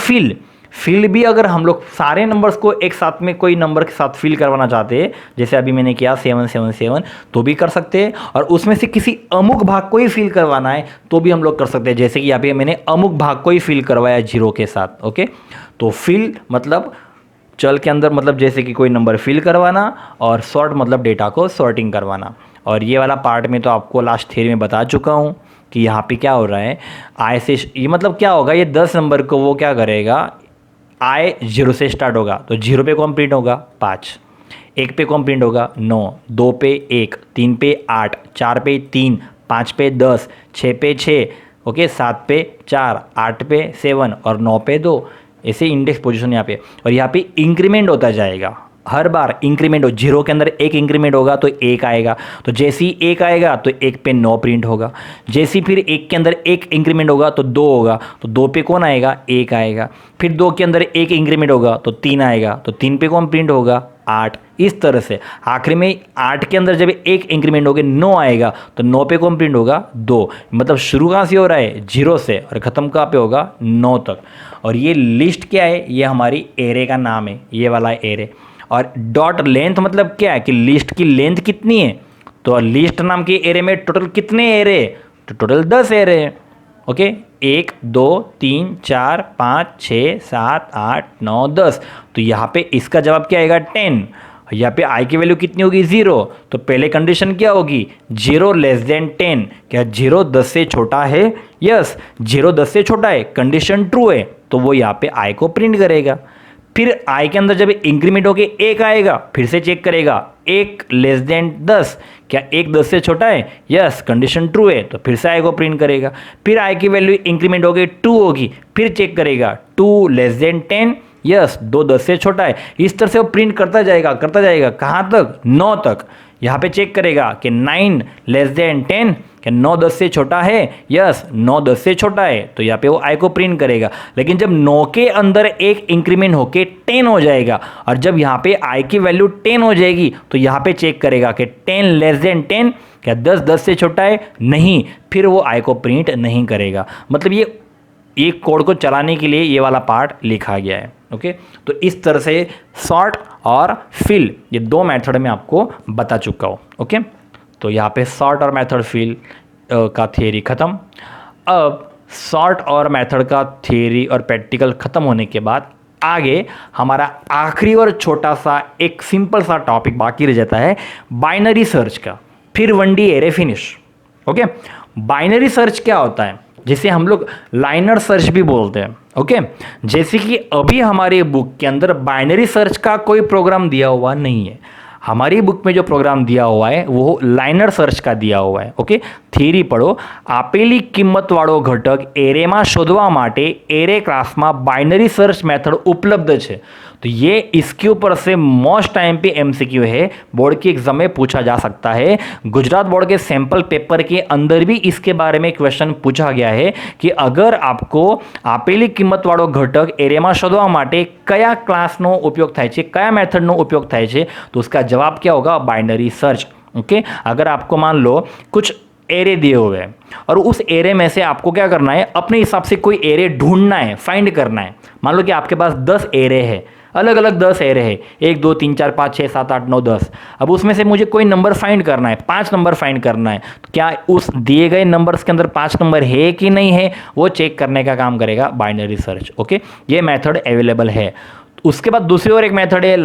फिल भी अगर हम लोग सारे नंबर्स को एक साथ में कोई नंबर के साथ फिल करवाना चाहते हैं, जैसे अभी मैंने किया 7 7 7, तो भी कर सकते हैं, और उसमें से किसी अमुक भाग को ही फिल करवाना है तो भी हम लोग कर सकते हैं, जैसे कि यहाँ पे मैंने अमुक भाग को ही फिल करवाया 0 के साथ। ओके, तो फिल मतलब चल के अंदर मतलब जैसे कि कोई नंबर फिल करवाना, और सॉर्ट मतलब डेटा को सॉर्टिंग करवाना। और ये वाला पार्ट में तो आपको लास्ट थ्योरी में बता चुका हूँ कि यहाँ पे क्या हो रहा है, आई से ये मतलब क्या होगा, ये 10 नंबर को वो क्या करेगा, आई 0 से स्टार्ट होगा, तो 0 पे कौन प्रिंट होगा, 5, 1 पे कौन प्रिंट होगा, 9, 2 पे 1, 3 पे 8, 4 पे 3, 5 पे 10, 6 पे 6, ओके, 7 पे 4, 8 पे 7 और 9 पे 2, ऐसे इंडेक्स पोजीशन यहाँ पे। और यहाँ पे इंक्रीमेंट होता जाएगा, हर बार इंक्रीमेंट हो, 0 के अंदर 1 इंक्रीमेंट होगा तो 1 आएगा, तो जैसे ही 1 आएगा तो 1 पे 9 प्रिंट होगा, जैसे ही फिर 1 के अंदर 1 इंक्रीमेंट होगा तो 2 होगा, तो 2 पे कौन आएगा, 1 आएगा, फिर 2 के अंदर 1 इंक्रीमेंट होगा तो 3 आएगा, तो 3 पे कौन प्रिंट होगा, 8। इस तरह से आखिर में 8 के अंदर जब 1 इंक्रीमेंट होगा 9 आएगा, तो 9 पे कौन प्रिंट होगा, 2। मतलब शुरू कहाँ से हो रहा है, 0 से, और ख़त्म कहाँ पे होगा, 9 तक। और ये लिस्ट क्या है, ये हमारी एरे का नाम है, ये वाला एरे। और डॉट लेंथ मतलब क्या है कि लिस्ट की लेंथ कितनी है, तो लिस्ट नाम के एरे में टोटल कितने एरे, तो टोटल 10 एरे हैं। ओके, 1 2 3 4 5 6 7 8 9 10, तो यहाँ पे इसका जवाब क्या आएगा, 10। यहाँ पे आई की वैल्यू कितनी होगी, 0, तो पहले कंडीशन क्या होगी, 0 लेस देन 10, क्या 0 10 से छोटा है, यस 0 10 से छोटा है, कंडीशन ट्रू है, तो वो यहाँ पे आई को प्रिंट करेगा। फिर आई के अंदर जब इंक्रीमेंट होके 1 आएगा, फिर से चेक करेगा, 1 लेस देन 10, क्या 1 10 से छोटा है, यस कंडीशन ट्रू है, तो फिर से आई को प्रिंट करेगा। फिर आई की वैल्यू इंक्रीमेंट होगी 2 होगी, फिर चेक करेगा, 2 लेस देन 10, यस 2 10 से छोटा है। इस तरह से वो प्रिंट करता जाएगा कहाँ तक, 9 तक। यहाँ पे चेक करेगा कि 9 लेस देन 10, क्या 9 10 से छोटा है, यस 9 10 से छोटा है, तो यहाँ पे वो आई को प्रिंट करेगा। लेकिन जब 9 के अंदर एक इंक्रीमेंट होके 10 हो जाएगा, और जब यहाँ पे आई की वैल्यू 10 हो जाएगी, तो यहाँ पे चेक करेगा कि 10 लेस देन 10, क्या 10 10 से छोटा है, नहीं, फिर वो आई को प्रिंट नहीं करेगा। मतलब ये कोड को चलाने के लिए ये वाला पार्ट लिखा गया है। ओके, तो इस तरह से सॉर्ट और फिल ये 2 मेथड में आपको बता चुका हूँ। ओके, तो यहाँ पे सॉर्ट और मेथड फिल का थियरी ख़त्म। अब सॉर्ट और मेथड का थियरी और प्रैक्टिकल ख़त्म होने के बाद आगे हमारा आखिरी और छोटा सा एक सिंपल सा टॉपिक बाकी रह जाता है, बाइनरी सर्च का, फिर 1D array finish. Okay, binary search क्या होता है, जिसे हम लोग लाइनर सर्च भी बोलते हैं। ओके, जैसे कि अभी हमारे बुक के अंदर बाइनरी सर्च का कोई प्रोग्राम दिया हुआ नहीं है, हमारी बुक में जो प्रोग्राम दिया हुआ है वो लाइनर सर्च का दिया हुआ है। ओके, થિયરી પડો। આપેલી કિંમતવાળો ઘટક એરેમાં શોધવા માટે એરે ક્લાસમાં બાइनरी सर्च मेथड उपलब्ध है। तो ये इसके ऊपर से मोस्ट टाइम पे एमसीक्यू है, बोर्ड की एग्जाम में पूछा जा सकता है। गुजरात बोर्ड के सैंपल पेपर के अंदर भी इसके बारे में क्वेश्चन पूछा गया है कि अगर आपको આપેલી કિંમતવાળો ઘટક એરેમાં શોધવા માટે કયા ક્લાસનો ઉપયોગ થાય છે, કયા મેથડનો ઉપયોગ થાય છે, तो उसका जवाब क्या होगा? Binary search. ओके, अगर आपको मान लो कुछ एरे दिए हुए हैं और उस एरे में से आपको क्या करना है, अपने हिसाब से कोई एरे ढूंढना है, फाइंड करना है। मान लो कि आपके पास 10 एरे है, अलग अलग 10 एरे है, 1 2 3 4 5 6 7 8 9 10। अब उसमें से मुझे कोई नंबर फाइंड करना है, 5 नंबर फाइंड करना है। तो क्या उस दिए गए नंबर्स के अंदर 5 नंबर है कि नहीं है, वो चेक करने का काम करेगा बाइनरी सर्च। ओके, ये मेथड अवेलेबल है। उसके बाद दूसरी और एक मेथड है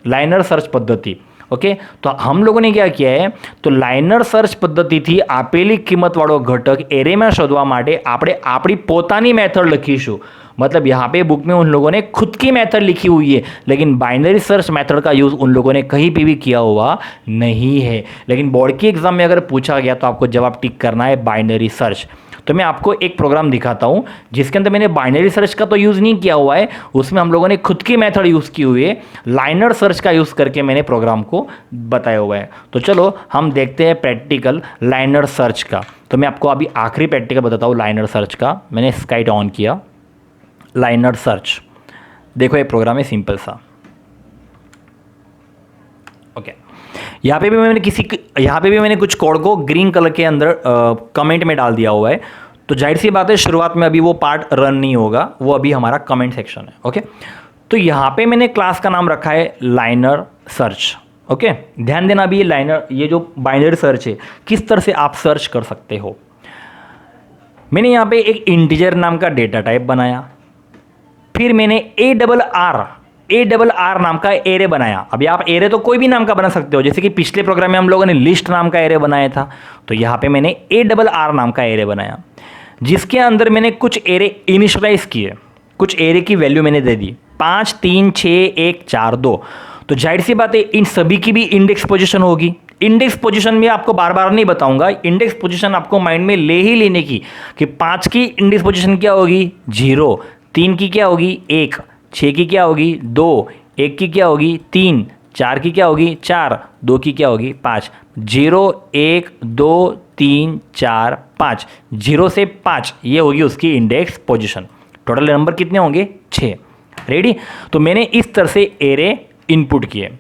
लाइनर सर्च पद्धति। ओके, तो हम लोगों ने क्या किया है, तो લાઇનર સર્ચ પદ્ધતિથી આપેલી કિંમતવાળો ઘટક એરેમાં શોધવા માટે આપણે આપણી પોતાની મેથડ લખીશું। मतलब यहाँ पे बुक में उन लोगों ने खुद की मेथड लिखी हुई है, लेकिन बाइनरी सर्च मेथड का यूज़ उन लोगों ने कहीं पे भी किया हुआ नहीं है। लेकिन बोर्ड की एग्जाम में अगर पूछा गया तो आपको जवाब टिक करना है बाइनरी सर्च। तो मैं आपको एक प्रोग्राम दिखाता हूँ जिसके अंदर मैंने बाइनरी सर्च का तो यूज़ नहीं किया हुआ है, उसमें हम लोगों ने खुद की मेथड यूज़ की हुई है, लाइनर सर्च का यूज़ करके मैंने प्रोग्राम को बताया हुआ है। तो चलो हम देखते हैं प्रैक्टिकल लाइनर सर्च का। तो मैं आपको अभी आखिरी प्रैक्टिकल बताता हूँ लाइनर सर्च का। मैंने स्काइट ऑन किया, लाइनर सर्च, देखो ये प्रोग्राम है सिंपल सा। ओके, यहाँ पे भी मैंने कुछ कोड को ग्रीन कलर के अंदर कमेंट में डाल दिया हुआ है। तो जाहिर सी बात है शुरुआत में अभी वो पार्ट रन नहीं होगा, वो अभी हमारा कमेंट सेक्शन है। ओके, तो यहाँ पे मैंने क्लास का नाम रखा है लाइनर सर्च। ओके, ध्यान देना अभी ये जो बाइनरी सर्च है किस तरह से आप सर्च कर सकते हो। मैंने यहाँ पे एक इंटीजर नाम का डेटा टाइप बनाया, फिर मैंने ARR नाम का एरे बनाया। अभी आप एरे तो कोई भी नाम का बना सकते हो, जैसे कि पिछले प्रोग्राम में हम लोगों ने लिस्ट नाम का एरे बनाया था, तो यहाँ पे मैंने ARR नाम का एरे बनाया, जिसके अंदर मैंने कुछ एरे इनिशियलाइज किए, कुछ एरे की वैल्यू मैंने दे दी 5 3 6 1 4 2। तो जाहिर सी बात है इन सभी की भी इंडेक्स पोजीशन होगी। इंडेक्स पोजीशन में आपको बार बार नहीं बताऊंगा, इंडेक्स पोजीशन आपको माइंड में ले ही लेने की कि 5 की इंडेक्स पोजीशन क्या होगी 0, 3 की क्या होगी 1, 6 की क्या होगी 2, 1 की क्या होगी 3, 4 की क्या होगी 4, 2 की क्या होगी 5। 0 1 2 3 4 5, 0 से 5 ये होगी उसकी इंडेक्स पोजीशन। टोटल नंबर कितने होंगे 6। रेडी, तो मैंने इस तरह से एरे इनपुट किए।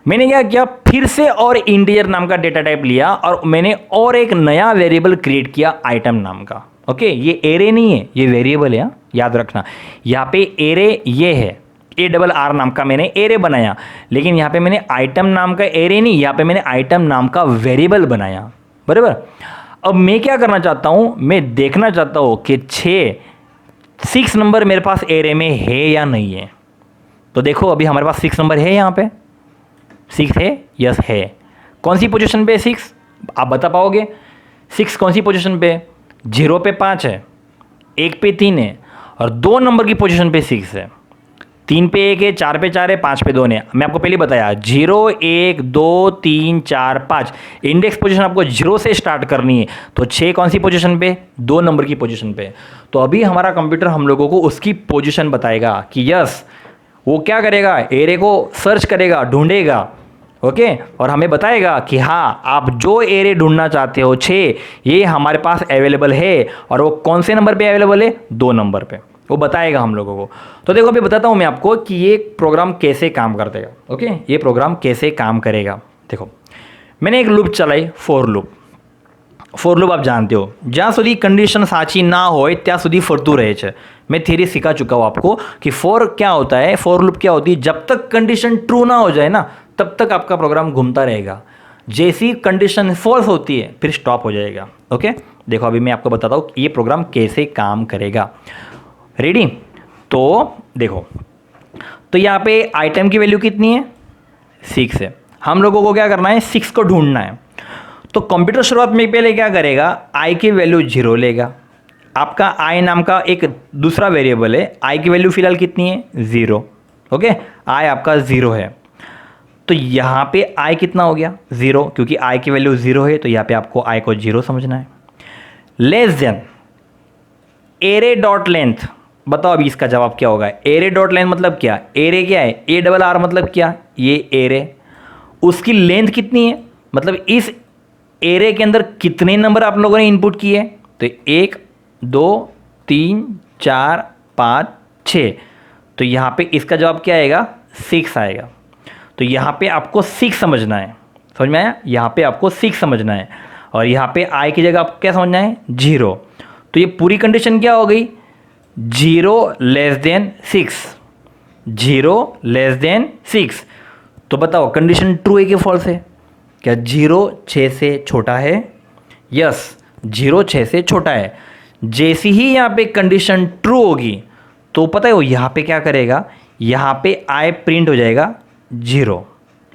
मैंने क्या किया, फिर से और इंटीजर नाम का डेटा टाइप लिया और मैंने और एक नया वेरिएबल क्रिएट किया आइटम नाम का। ओके, ये एरे नहीं है, ये वेरिएबल है, याद रखना। यहाँ पे एरे ये है, ARR नाम का मैंने एरे बनाया, लेकिन यहाँ पे मैंने आइटम नाम का एरे नहीं, यहाँ पे मैंने आइटम नाम का वेरिएबल बनाया। बराबर। अब मैं क्या करना चाहता हूँ, मैं देखना चाहता हूँ कि 6 नंबर मेरे पास एरे में है या नहीं है। तो देखो अभी हमारे पास 6 नंबर है, यहाँ पे 6 है, यस है। कौन सी पोजीशन पे 6 आप बता पाओगे? 6 कौन सी पोजीशन पे? 0 पे 5 है, 1 पे 3 है और 2 नंबर की पोजीशन पे 6 है, 3 पे 1 है, 4 पे 4 है, 5 पे 2 है। मैं आपको पहले बताया 0 1 2 3 4 5 इंडेक्स पोजीशन आपको 0 से स्टार्ट करनी है। तो 6 कौन सी पोजीशन पे? 2 नंबर की पोजीशन पे। तो अभी हमारा कंप्यूटर हम लोगों को उसकी पोजीशन बताएगा कि यस वो क्या करेगा, एरे को सर्च करेगा, ढूंढेगा। ओके, और हमें बताएगा कि हाँ आप जो एरे ढूंढना चाहते हो 6 ये हमारे पास अवेलेबल है, और वो कौन से नंबर पे अवेलेबल है? 2 नंबर पे, वो बताएगा हम लोगों को। तो देखो अभी बताता हूँ मैं आपको कि ये प्रोग्राम कैसे काम करतेगा। ओके, ये प्रोग्राम कैसे काम करेगा। देखो मैंने एक लूप चलाई, फोर लूप आप जानते हो, જ્યાં સુધી कंडीशन साची ना हो ત્યાં સુધી ફરતું રહે છે। मैं थ्योरी सिखा चुका हूँ आपको कि फोर क्या होता है, फोर लूप क्या होती है, जब तक कंडीशन ट्रू ना हो जाए ना तब तक आपका प्रोग्राम घूमता रहेगा। जैसी कंडीशन फॉल्स होती है फिर स्टॉप हो जाएगा। ओके, देखो अभी मैं आपको बताता हूँ ये प्रोग्राम कैसे काम करेगा। रेडी, तो देखो, तो यहाँ पे आइटम की वैल्यू कितनी है? 6 है। हम लोगों को क्या करना है, 6 को ढूंढना है। तो कंप्यूटर शुरुआत में पहले क्या करेगा, आई की वैल्यू 0 लेगा। आपका आई नाम का एक दूसरा वेरिएबल है, आई की वैल्यू फिलहाल कितनी है? 0। ओके, आई आपका 0 है। तो यहाँ पे i कितना हो गया 0, क्योंकि i की वैल्यू 0 है तो यहाँ पे आपको i को 0 समझना है। Less than array dot length, बताओ अभी इसका जवाब क्या होगा। एरे डॉट लेंथ मतलब क्या, एरे क्या है, ए डबल आर मतलब क्या, ये एरे, उसकी लेंथ कितनी है, मतलब इस एरे के अंदर कितने नंबर आप लोगों ने इनपुट किए, तो 1 2 3 4 5 6, तो यहाँ पे इसका जवाब क्या आएगा 6 आएगा। तो यहाँ पे आपको 6 समझना है, समझ में आया, यहाँ पे आपको 6 समझना है, और यहाँ पे i की जगह आपको क्या समझना है 0। तो ये पूरी कंडीशन क्या हो गई 0 लेस देन 6, 0 लेस देन 6। तो बताओ कंडीशन ट्रू है कि फॉल्स है, क्या 0 6 से छोटा है, यस 0 6 से छोटा है। जैसी ही यहाँ पे कंडीशन ट्रू होगी तो पता है वो यहाँ पे क्या करेगा, यहाँ पे i प्रिंट हो जाएगा 0,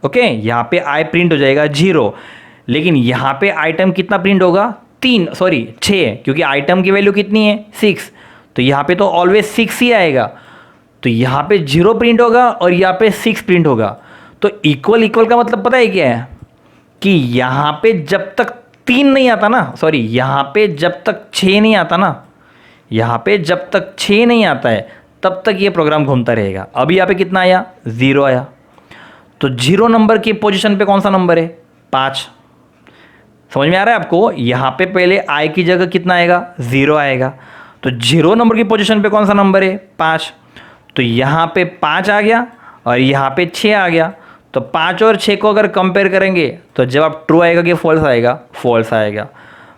ओके, यहाँ पे i प्रिंट हो जाएगा 0, लेकिन यहाँ पे आइटम कितना प्रिंट होगा 6, क्योंकि आइटम की वैल्यू कितनी है 6, तो यहाँ पे तो ऑलवेज 6 ही आएगा, तो यहाँ पे 0 प्रिंट होगा और यहाँ पे 6 प्रिंट होगा। तो इक्वल इक्वल का मतलब पता है क्या है, कि यहाँ पे जब तक 3 नहीं आता ना, सॉरी यहाँ पे जब तक 6 नहीं आता ना, यहाँ पे जब तक 6 नहीं आता है तब तक ये प्रोग्राम घूमता रहेगा। अभी यहाँ पे कितना आया 0 आया, तो 0 नंबर की पोजीशन पे कौन सा नंबर है 5, समझ में आ रहा है आपको। यहाँ पे पहले i की जगह कितना आएगा 0 आएगा, तो 0 नंबर की पोजीशन पे कौन सा नंबर है 5, तो यहाँ पे 5 आ गया और यहाँ पे 6 आ गया। तो 5 और 6 को अगर कंपेयर करेंगे तो जवाब ट्रू आएगा कि फॉल्स आएगा, फॉल्स आएगा,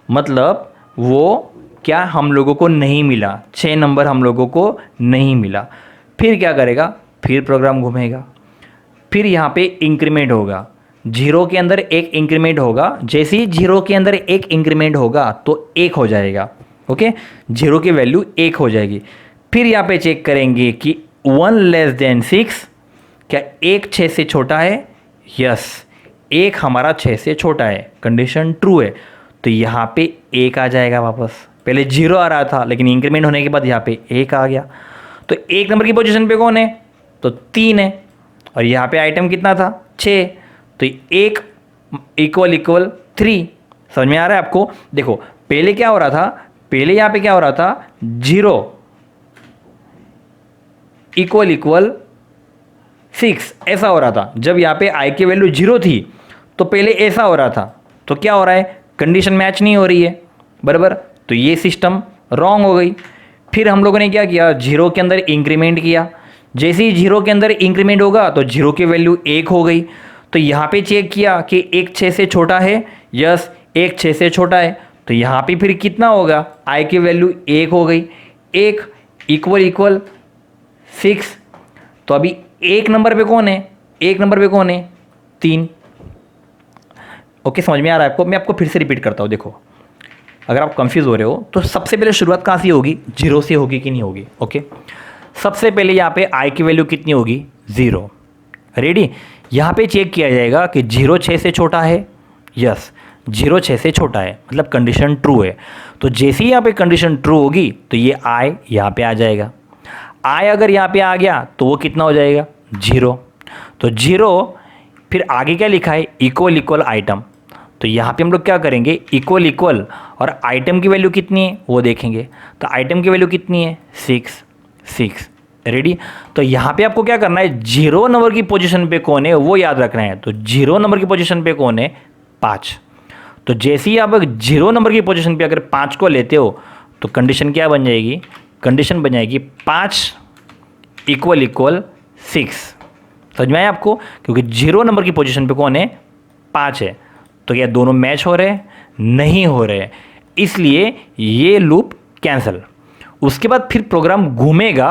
मतलब वो क्या हम लोगों को नहीं मिला, 6 नंबर हम लोगों को नहीं मिला। फिर क्या करेगा, फिर प्रोग्राम घूमेगा, फिर यहाँ पे इंक्रीमेंट होगा, 0 के अंदर एक इंक्रीमेंट होगा, जैसे ही 0 के अंदर एक इंक्रीमेंट होगा तो 1 हो जाएगा, ओके, 0 की वैल्यू 1 हो जाएगी। फिर यहाँ पे चेक करेंगे कि 1 लेस देन 6, क्या 1 6 से छोटा है, यस 1 हमारा 6 से छोटा है, कंडीशन ट्रू है, तो यहाँ पे 1 आ जाएगा वापस। पहले 0 आ रहा था लेकिन इंक्रीमेंट होने के बाद यहाँ पे 1 आ गया। तो 1 नंबर की पोजीशन पे कौन है, तो 3 है, और यहाँ पे आइटम कितना था 6, तो 1 इक्वल इक्वल 3, समझ में आ रहा है आपको। देखो पहले क्या हो रहा था, पहले यहाँ पे क्या हो रहा था 0 इक्वल इक्वल 6 ऐसा हो रहा था, जब यहाँ पे i की वैल्यू 0 थी तो पहले ऐसा हो रहा था, तो क्या हो रहा है कंडीशन मैच नहीं हो रही है बराबर, तो ये सिस्टम रॉन्ग हो गई। फिर हम लोगों ने क्या किया, 0 के अंदर इंक्रीमेंट किया, जैसे ही 0 के अंदर इंक्रीमेंट होगा तो 0 की वैल्यू 1 हो गई, तो यहाँ पे चेक किया कि 1 6 से छोटा है, यस 1 6 से छोटा है, तो यहाँ पे फिर कितना होगा, i की वैल्यू 1 हो गई, 1 इक्वल इक्वल 6, तो अभी 1 नंबर पे कौन है, 1 नंबर पे कौन है 3, ओके समझ में आ रहा है आपको। मैं आपको फिर से रिपीट करता हूँ, देखो अगर आप कंफ्यूज हो रहे हो तो सबसे पहले शुरुआत कहाँ से होगी, 0 से होगी कि नहीं होगी, ओके। सबसे पहले यहाँ पे i की वैल्यू कितनी होगी 0, रेडी। यहाँ पे चेक किया जाएगा कि 0 6 से छोटा है, यस 0 6 से छोटा है, मतलब कंडीशन ट्रू है। तो जैसे ही यहाँ पे कंडीशन ट्रू होगी तो ये i यहाँ पे आ जाएगा, i अगर यहाँ पे आ गया तो वो कितना हो जाएगा 0, तो 0 फिर आगे क्या लिखा है इक्वल इक्वल आइटम, तो यहाँ पे हम लोग क्या करेंगे इक्वल इक्वल और आइटम की वैल्यू कितनी है वो देखेंगे, तो आइटम की वैल्यू कितनी है 6, रेडी। तो यहाँ पे आपको क्या करना है, 0 नंबर की पोजीशन पे कौन है वो याद रखना है, तो 0 नंबर की पोजीशन पे कौन है 5, तो जैसे ही आप 0 नंबर की पोजीशन पे अगर 5 को लेते हो तो कंडीशन क्या बन जाएगी, कंडीशन बन जाएगी 5 इक्वल इक्वल 6, समझ में आया आपको, क्योंकि 0 नंबर की पोजीशन पे कौन है 5 है, तो क्या दोनों मैच हो रहे हैं, नहीं हो रहे हैं, इसलिए ये लूप कैंसिल। उसके बाद फिर प्रोग्राम घूमेगा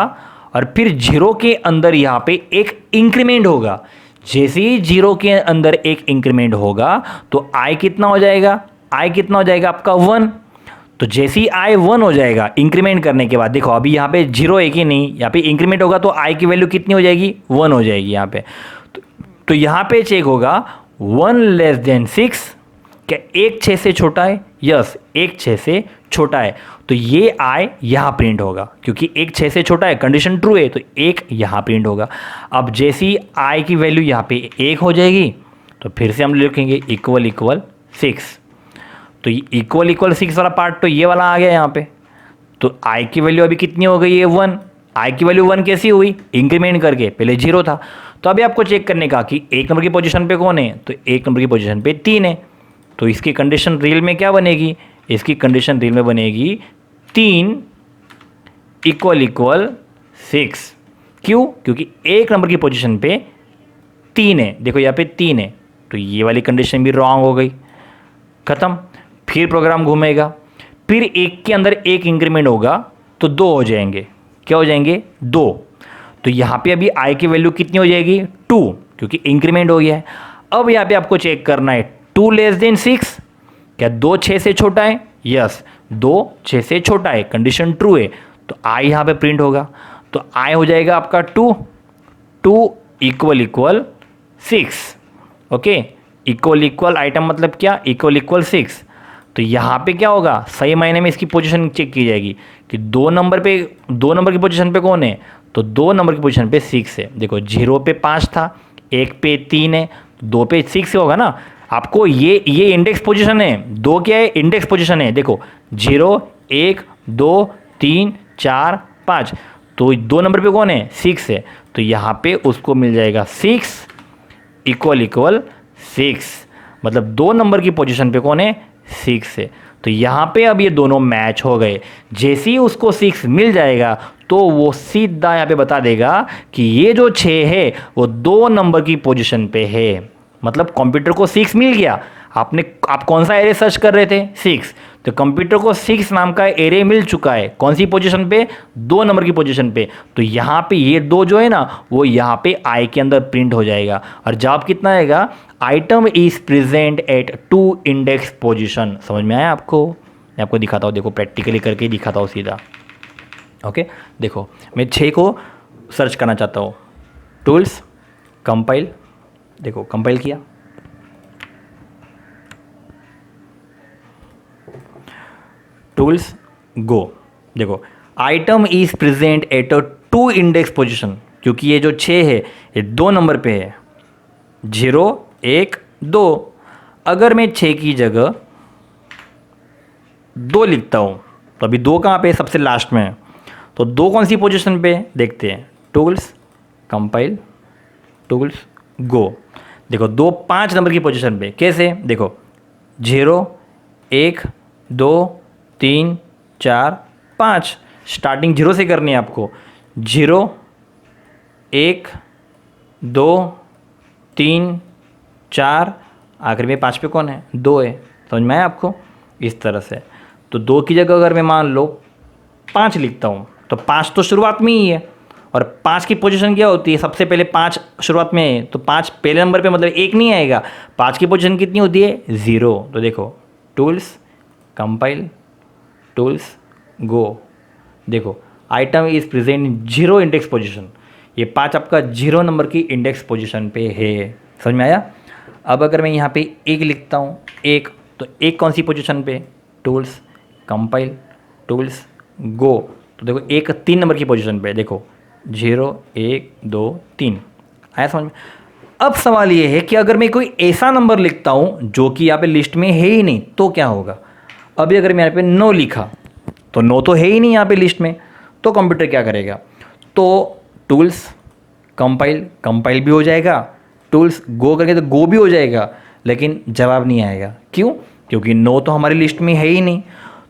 और फिर 0 के अंदर यहाँ पे एक इंक्रीमेंट होगा, जैसे ही 0 के अंदर एक इंक्रीमेंट होगा तो i कितना हो जाएगा, i कितना हो जाएगा आपका 1, तो जैसे ही i 1 हो जाएगा इंक्रीमेंट करने के बाद, देखो अभी यहाँ पे 0 है कि नहीं, यहाँ पे इंक्रीमेंट होगा तो i की वैल्यू कितनी हो जाएगी 1 हो जाएगी यहाँ पे, तो यहाँ पे चेक होगा 1 लेस देन 6, क्या 1 6 से छोटा है, यस, एक 6 से छोटा है, तो ये I यहाँ प्रिंट होगा, क्योंकि एक 6 से छोटा है, कंडीशन ट्रू है, तो एक यहाँ प्रिंट होगा। अब जैसे ही I की वैल्यू यहाँ पे 1 हो जाएगी, तो फिर से हम लिखेंगे इक्वल इक्वल 6। तो इक्वल इक्वल 6 वाला पार्ट तो ये वाला आ गया यहाँ पे। तो I की वैल्यू अभी कितनी हो गई है, 1। I की वैल्यू 1 कैसी हुई, इंक्रीमेंट करके, पहले 0 था। तो अभी आपको चेक करने का कि 1 नंबर की पोजीशन पे कौन है, तो 1 नंबर की पोजीशन पे 3 है। तो इसकी कंडीशन रियल में क्या बनेगी, इसकी कंडीशन रियल में बनेगी 3 इक्वल इक्वल 6। क्यों, क्योंकि 1 नंबर की पोजीशन पे 3 है, देखो यहाँ पे 3 है, तो ये वाली कंडीशन भी रॉन्ग हो गई, खत्म। फिर प्रोग्राम घूमेगा, फिर 1 के अंदर 1 इंक्रीमेंट होगा तो 2 हो जाएंगे, क्या हो जाएंगे, 2। तो यहाँ पे अभी I की वैल्यू कितनी हो जाएगी, 2, क्योंकि इंक्रीमेंट हो गया है। अब यहाँ पे आपको चेक करना है 2 लेस देन 6, क्या 2 6 से छोटा है, यस 2 6 से छोटा है, कंडीशन ट्रू है, तो I यहाँ पे प्रिंट होगा। तो I हो जाएगा आपका 2 equal equal 6। Okay, equal equal item मतलब क्या, इक्वल इक्वल 6। तो यहाँ पे क्या होगा, सही मायने में इसकी पोजीशन चेक की जाएगी कि 2 नंबर की पोजीशन पे कौन है, तो 2 नंबर की पोजीशन पे 6 है। देखो 0 पे 5 था, 1 पे 3 है, 2 पे 6 होगा ना। आपको ये इंडेक्स पोजीशन है, 2 क्या है, इंडेक्स पोजीशन है। देखो 0 1 2 3 4 5, तो 2 नंबर पे कौन है, 6 है। तो यहाँ पे उसको मिल जाएगा 6 इक्वल इक्वल 6, मतलब 2 नंबर की पोजीशन पे कौन है, 6 है। तो यहाँ पे अब ये दोनों मैच हो गए। जैसे ही उसको 6 मिल जाएगा तो वो सीधा यहाँ पे बता देगा कि ये जो 6 है वो 2 नंबर की पोजीशन पे है। मतलब कंप्यूटर को 6 मिल गया। आप कौन सा एरे सर्च कर रहे थे, 6, तो कंप्यूटर को 6 नाम का एरे मिल चुका है। कौन सी पोजीशन पे, 2 नंबर की पोजीशन पे। तो यहाँ पे ये 2 जो है ना वो यहाँ पे I के अंदर प्रिंट हो जाएगा। और जवाब कितना आएगा, item is present at 2 index position. समझ में आया आपको, मैं आपको दिखाता हूँ, देखो प्रैक्टिकली करके ही दिखाता हूँ सीधा। ओके, देखो मैं 6 को सर्च करना चाहता हूँ, टूल्स कंपाइल, देखो कंपाइल किया, टूल्स गो, देखो item is present at a 2 index position, क्योंकि ये जो 6 है ये 2 नंबर पे है, 0 1 2। अगर मैं 6 की जगह 2 लिखता हूँ तो अभी 2 कहाँ पे, सबसे लास्ट में है, तो 2 कौन सी पोजीशन पे देखते हैं, टूल्स कंपाइल, टूल्स गो। देखो 2 5 नंबर की पोजीशन पे, कैसे, देखो 0 1 2 3 4 5, स्टार्टिंग 0 से करनी है आपको, 0 1 2 3 4, आखिर में 5 पे कौन है, 2 है। समझ में आया आपको, इस तरह से। तो 2 की जगह अगर मैं मान लो 5 लिखता हूँ तो 5 तो शुरुआत में ही है, और 5 की पोजीशन क्या होती है, सबसे पहले 5 शुरुआत में है, तो 5 पहले नंबर पे, मतलब 1 नहीं आएगा। 5 की पोजीशन कितनी होती है, 0। तो देखो टूल्स कंपाइल, टूल्स गो, देखो item is present 0 index position, ये 5 आपका 0 नंबर की इंडेक्स पोजीशन पे है। समझ में आया। अब अगर मैं यहाँ पे 1 लिखता हूँ, 1, तो 1 कौन सी पोजीशन पे, टूल्स कंपाइल, टूल्स गो, तो देखो 1 3 नंबर की पोजीशन पे, देखो 0 1 2 3, आया समझ में। अब सवाल ये है कि अगर मैं कोई ऐसा नंबर लिखता हूँ जो कि यहाँ पे लिस्ट में है ही नहीं, तो क्या होगा। अभी अगर मैं यहाँ पे 9 लिखा तो 9 तो है ही नहीं यहाँ पे लिस्ट में, तो कंप्यूटर क्या करेगा, तो टूल्स कंपाइल भी हो जाएगा, टूल्स गो करके तो गो भी हो जाएगा, लेकिन जवाब नहीं आएगा। क्यों, क्योंकि 9 तो हमारी लिस्ट में है ही नहीं।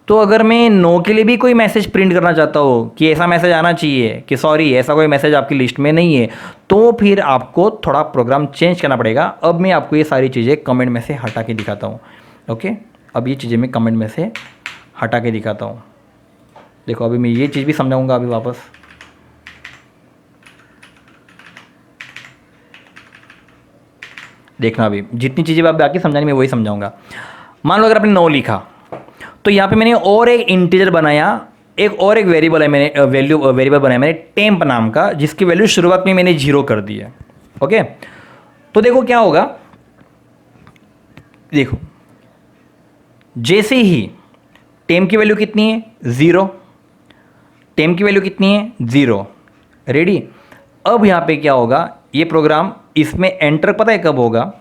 तो अगर मैं 9 के लिए भी कोई मैसेज प्रिंट करना चाहता हूँ कि ऐसा मैसेज आना चाहिए कि सॉरी ऐसा कोई मैसेज आपकी लिस्ट में नहीं है, तो फिर आपको थोड़ा प्रोग्राम चेंज करना पड़ेगा। अब मैं आपको ये सारी चीज़ें कमेंट में से हटा के दिखाता हूँ। ओके, अब ये चीज़ें मैं कमेंट में से हटा के दिखाता हूँ। देखो अभी मैं ये चीज़ भी समझाऊंगा अभी वापस। देखना अभी जितनी चीज़ें आप बाकी समझानी मैं वही समझाऊंगा। मान लो अगर आपने 9 लिखा तो यहाँ पे मैंने और एक इंटीजर बनाया, और एक वेरिएबल है, मैंने वेरिएबल बनाया मैंने टेम्प नाम का, जिसकी वैल्यू शुरुआत में मैंने 0 कर दी है। ओके, तो देखो क्या होगा, देखो जैसे ही टेम की वैल्यू कितनी है 0, टेम की वैल्यू कितनी है 0, रेडी। अब यहाँ पे क्या होगा, ये प्रोग्राम इसमें एंटर पता है कब होगा,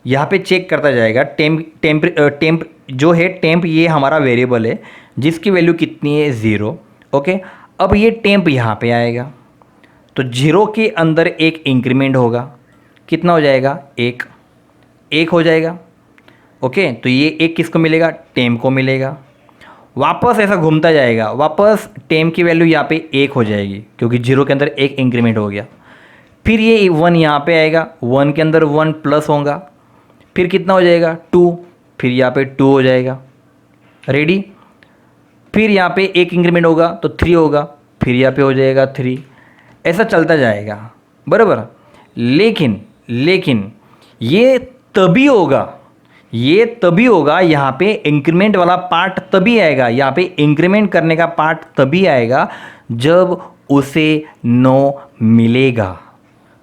यहाँ पे चेक करता जाएगा टेम्प जो है, टेम्प ये हमारा वेरिएबल है जिसकी वैल्यू कितनी है 0, ओके। अब ये टेम्प यहाँ पे आएगा तो 0 के अंदर एक इंक्रीमेंट होगा, कितना हो जाएगा 1, 1 हो जाएगा, ओके। तो ये 1 किसको मिलेगा, टेम्प को मिलेगा। वापस ऐसा घूमता जाएगा, वापस टेम्प की वैल्यू यहाँ पे 1 हो जाएगी क्योंकि 0 के अंदर एक इंक्रीमेंट हो गया। फिर ये 1 यहाँ पे आएगा, 1 के अंदर 1 प्लस होगा, फिर कितना हो जाएगा 2, फिर यहाँ पे 2 हो जाएगा, रेडी। फिर यहाँ पे एक इंक्रीमेंट होगा तो 3 होगा, फिर यहाँ पे हो जाएगा 3, ऐसा चलता जाएगा, बराबर। लेकिन ये तभी होगा यहाँ पे इंक्रीमेंट वाला पार्ट तभी आएगा, यहाँ पे इंक्रीमेंट करने का पार्ट तभी आएगा जब उसे 9 मिलेगा,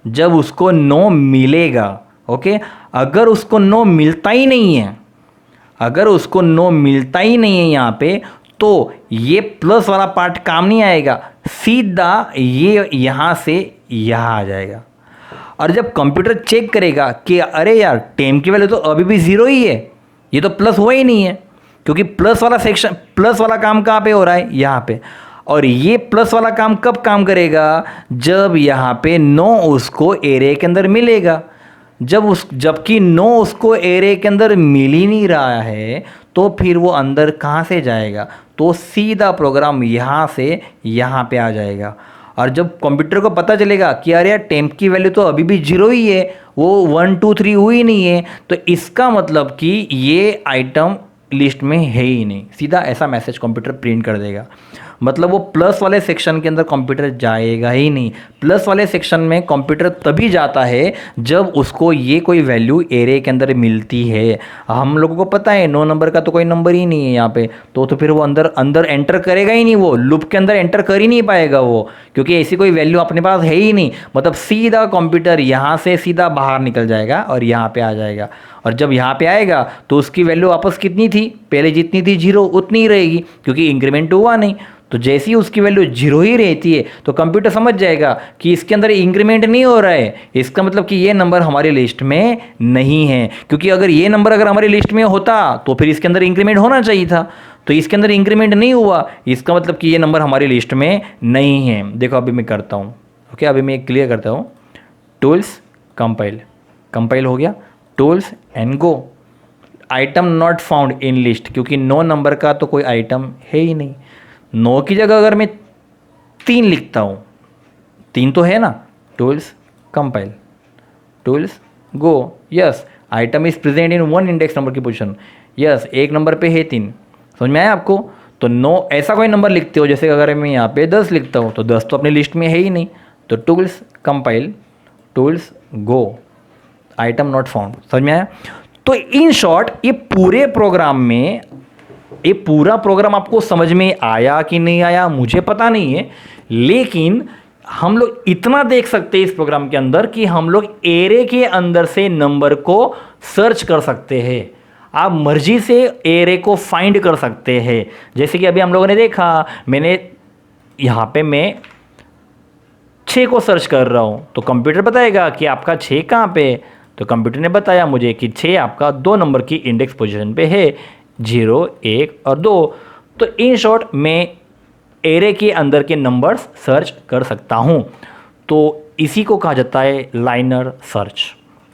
जब उसको 9 मिलेगा, ओके। अगर उसको 9 मिलता ही नहीं है, अगर उसको 9 मिलता ही नहीं है यहाँ पे, तो ये प्लस वाला पार्ट काम नहीं आएगा, सीधा ये यहाँ से यहाँ आ जाएगा। और जब कंप्यूटर चेक करेगा कि अरे यार टेम की वैल्यू तो अभी भी 0 ही है, ये तो प्लस हुआ ही नहीं है, क्योंकि प्लस वाला काम कहाँ पे हो रहा है, यहाँ पे। और ये प्लस वाला काम कब काम करेगा, जब यहाँ पे 9 उसको एरे के अंदर मिलेगा। जबकि 9 उसको एरे के अंदर मिल ही नहीं रहा है, तो फिर वो अंदर कहाँ से जाएगा, तो सीधा प्रोग्राम यहाँ से यहाँ पे आ जाएगा। और जब कंप्यूटर को पता चलेगा कि अरे यार टेम्प की वैल्यू तो अभी भी 0 ही है, वो 1 2 3 हुई नहीं है, तो इसका मतलब कि ये आइटम लिस्ट में है ही नहीं, सीधा ऐसा मैसेज कंप्यूटर प्रिंट कर देगा। मतलब वो प्लस वाले सेक्शन के अंदर कंप्यूटर जाएगा ही नहीं। प्लस वाले सेक्शन में कंप्यूटर तभी जाता है जब उसको ये कोई वैल्यू एरे के अंदर मिलती है। हम लोगों को पता है 9 नंबर का तो कोई नंबर ही नहीं है यहाँ पे, तो फिर वो अंदर एंटर करेगा ही नहीं, वो लूप के अंदर एंटर कर ही नहीं पाएगा वो, क्योंकि ऐसी कोई वैल्यू अपने पास है ही नहीं। मतलब सीधा कंप्यूटर यहाँ से सीधा बाहर निकल जाएगा और यहाँ पे आ जाएगा। और जब यहाँ पे आएगा तो उसकी वैल्यू वापस कितनी थी, पहले जितनी थी 0 उतनी ही रहेगी, क्योंकि इंक्रीमेंट हुआ नहीं। तो जैसी उसकी वैल्यू 0 ही रहती है तो कंप्यूटर समझ जाएगा कि इसके अंदर इंक्रीमेंट नहीं हो रहा है, इसका मतलब कि ये नंबर हमारी लिस्ट में नहीं है। क्योंकि अगर ये नंबर अगर हमारी लिस्ट में होता तो फिर इसके अंदर इंक्रीमेंट होना चाहिए था, तो इसके अंदर इंक्रीमेंट नहीं हुआ, इसका मतलब कि ये नंबर हमारी लिस्ट में नहीं है। देखो अभी मैं करता हूँ, ओके, अभी मैं क्लियर करता हूँ। टूल्स कंपाइल हो गया, tools and go. Item not found in list, क्योंकि 9 नंबर का तो कोई आइटम है ही नहीं। 9 की जगह अगर मैं 3 लिखता हूँ, 3 तो है ना, tools compile, tools go, yes item is present in 1 index number की पोजीशन, यस 1 नंबर पे है 3। समझ में आया आपको? तो 9 ऐसा कोई नंबर लिखते हो, जैसे अगर मैं यहाँ पे 10 लिखता हूँ तो 10 तो अपनी लिस्ट में है ही नहीं, तो tools compile, tools go, item not found. समझ में आया? तो इन शॉर्ट ये पूरे प्रोग्राम में, ये पूरा प्रोग्राम आपको समझ में आया कि नहीं आया मुझे पता नहीं है, लेकिन हम लोग इतना देख सकते हैं इस प्रोग्राम के अंदर कि हम लोग एरे के अंदर से नंबर को सर्च कर सकते हैं। आप मर्जी से एरे को फाइंड कर सकते हैं। जैसे कि अभी हम लोगों ने देखा, मैंने यहाँ पे मैं 6 को सर्च कर रहा हूँ, तो कंप्यूटर बताएगा कि आपका 6 कहाँ पे, तो कंप्यूटर ने बताया मुझे कि 6 आपका 2 नंबर की इंडेक्स पोजीशन पे है, 0 1 और 2। तो इन शॉर्ट मैं एरे के अंदर के नंबर्स सर्च कर सकता हूँ। तो इसी को कहा जाता है लाइनर सर्च,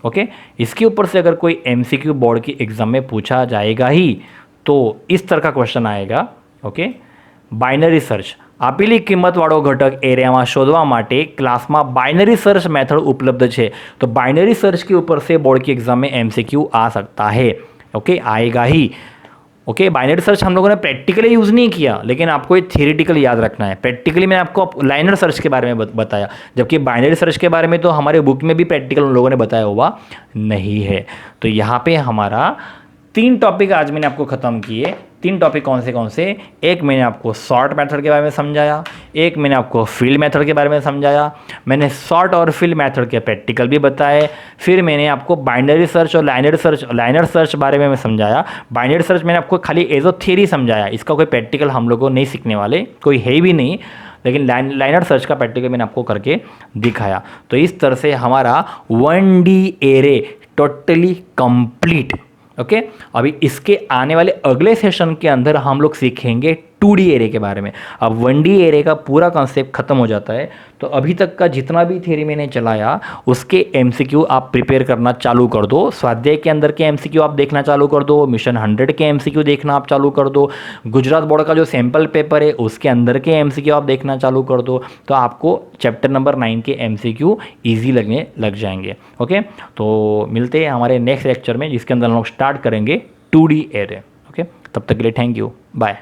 ओके। इसके ऊपर से अगर कोई एमसीक्यू बोर्ड की एग्जाम में पूछा जाएगा ही तो इस तरह का क्वेश्चन आएगा, ओके। બાઇનરી સર્ચ, આપેલી કિંમતવાળો ઘટક એરિયામાં શોધવા માટે ક્લાસમાં બાइनरी सर्च मेथड उपलब्ध है। तो बाइनरी सर्च के ऊपर से बोर्ड की एग्जाम में एमसीक्यू आ सकता है, ओके, आएगा ही, ओके। बाइनरी सर्च हम लोगों ने प्रैक्टिकली यूज़ नहीं किया, लेकिन आपको ये थियरिटिकल याद रखना है। प्रैक्टिकली मैंने आपको लाइनर सर्च के बारे में बताया, जबकि बाइनरी सर्च के बारे में तो हमारे बुक में भी प्रैक्टिकल उन लोगों ने बताया हुआ नहीं है। तो यहाँ पे हमारा 3 टॉपिक आज मैंने आपको ख़त्म किए। 3 टॉपिक कौन से, एक मैंने आपको सॉर्ट मेथड के बारे में समझाया, एक मैंने आपको फील्ड मेथड के बारे में समझाया, मैंने सॉर्ट और फील्ड मेथड के प्रैक्टिकल भी बताए, फिर मैंने आपको बाइनरी सर्च और लाइनर सर्च बारे में समझाया। बाइनरी सर्च मैंने आपको खाली एज अ थियरी समझाया, इसका कोई प्रैक्टिकल हम लोगों नहीं सीखने वाले, कोई है भी नहीं, लेकिन लाइनर सर्च का प्रैक्टिकल मैंने आपको करके दिखाया। तो इस तरह से हमारा 1D array totally complete. Okay, अभी इसके आने वाले अगले सेशन के अंदर हम लोग सीखेंगे 2D एरे के बारे में। अब 1D एरे का पूरा कॉन्सेप्ट खत्म हो जाता है, तो अभी तक का जितना भी थ्योरी मैंने चलाया उसके MCQ आप प्रिपेयर करना चालू कर दो। स्वाध्याय के अंदर के MCQ आप देखना चालू कर दो, मिशन 100 के MCQ देखना आप चालू कर दो, गुजरात बोर्ड का जो सैम्पल पेपर है उसके अंदर के MCQ आप देखना चालू कर दो, तो आपको चैप्टर नंबर 9 के MCQ ईजी लगने लग जाएंगे। ओके, तो मिलते हैं हमारे नेक्स्ट लेक्चर में, जिसके अंदर हम लोग स्टार्ट करेंगे 2D एरे। ओके, तब तक के लिए थैंक यू, बाय।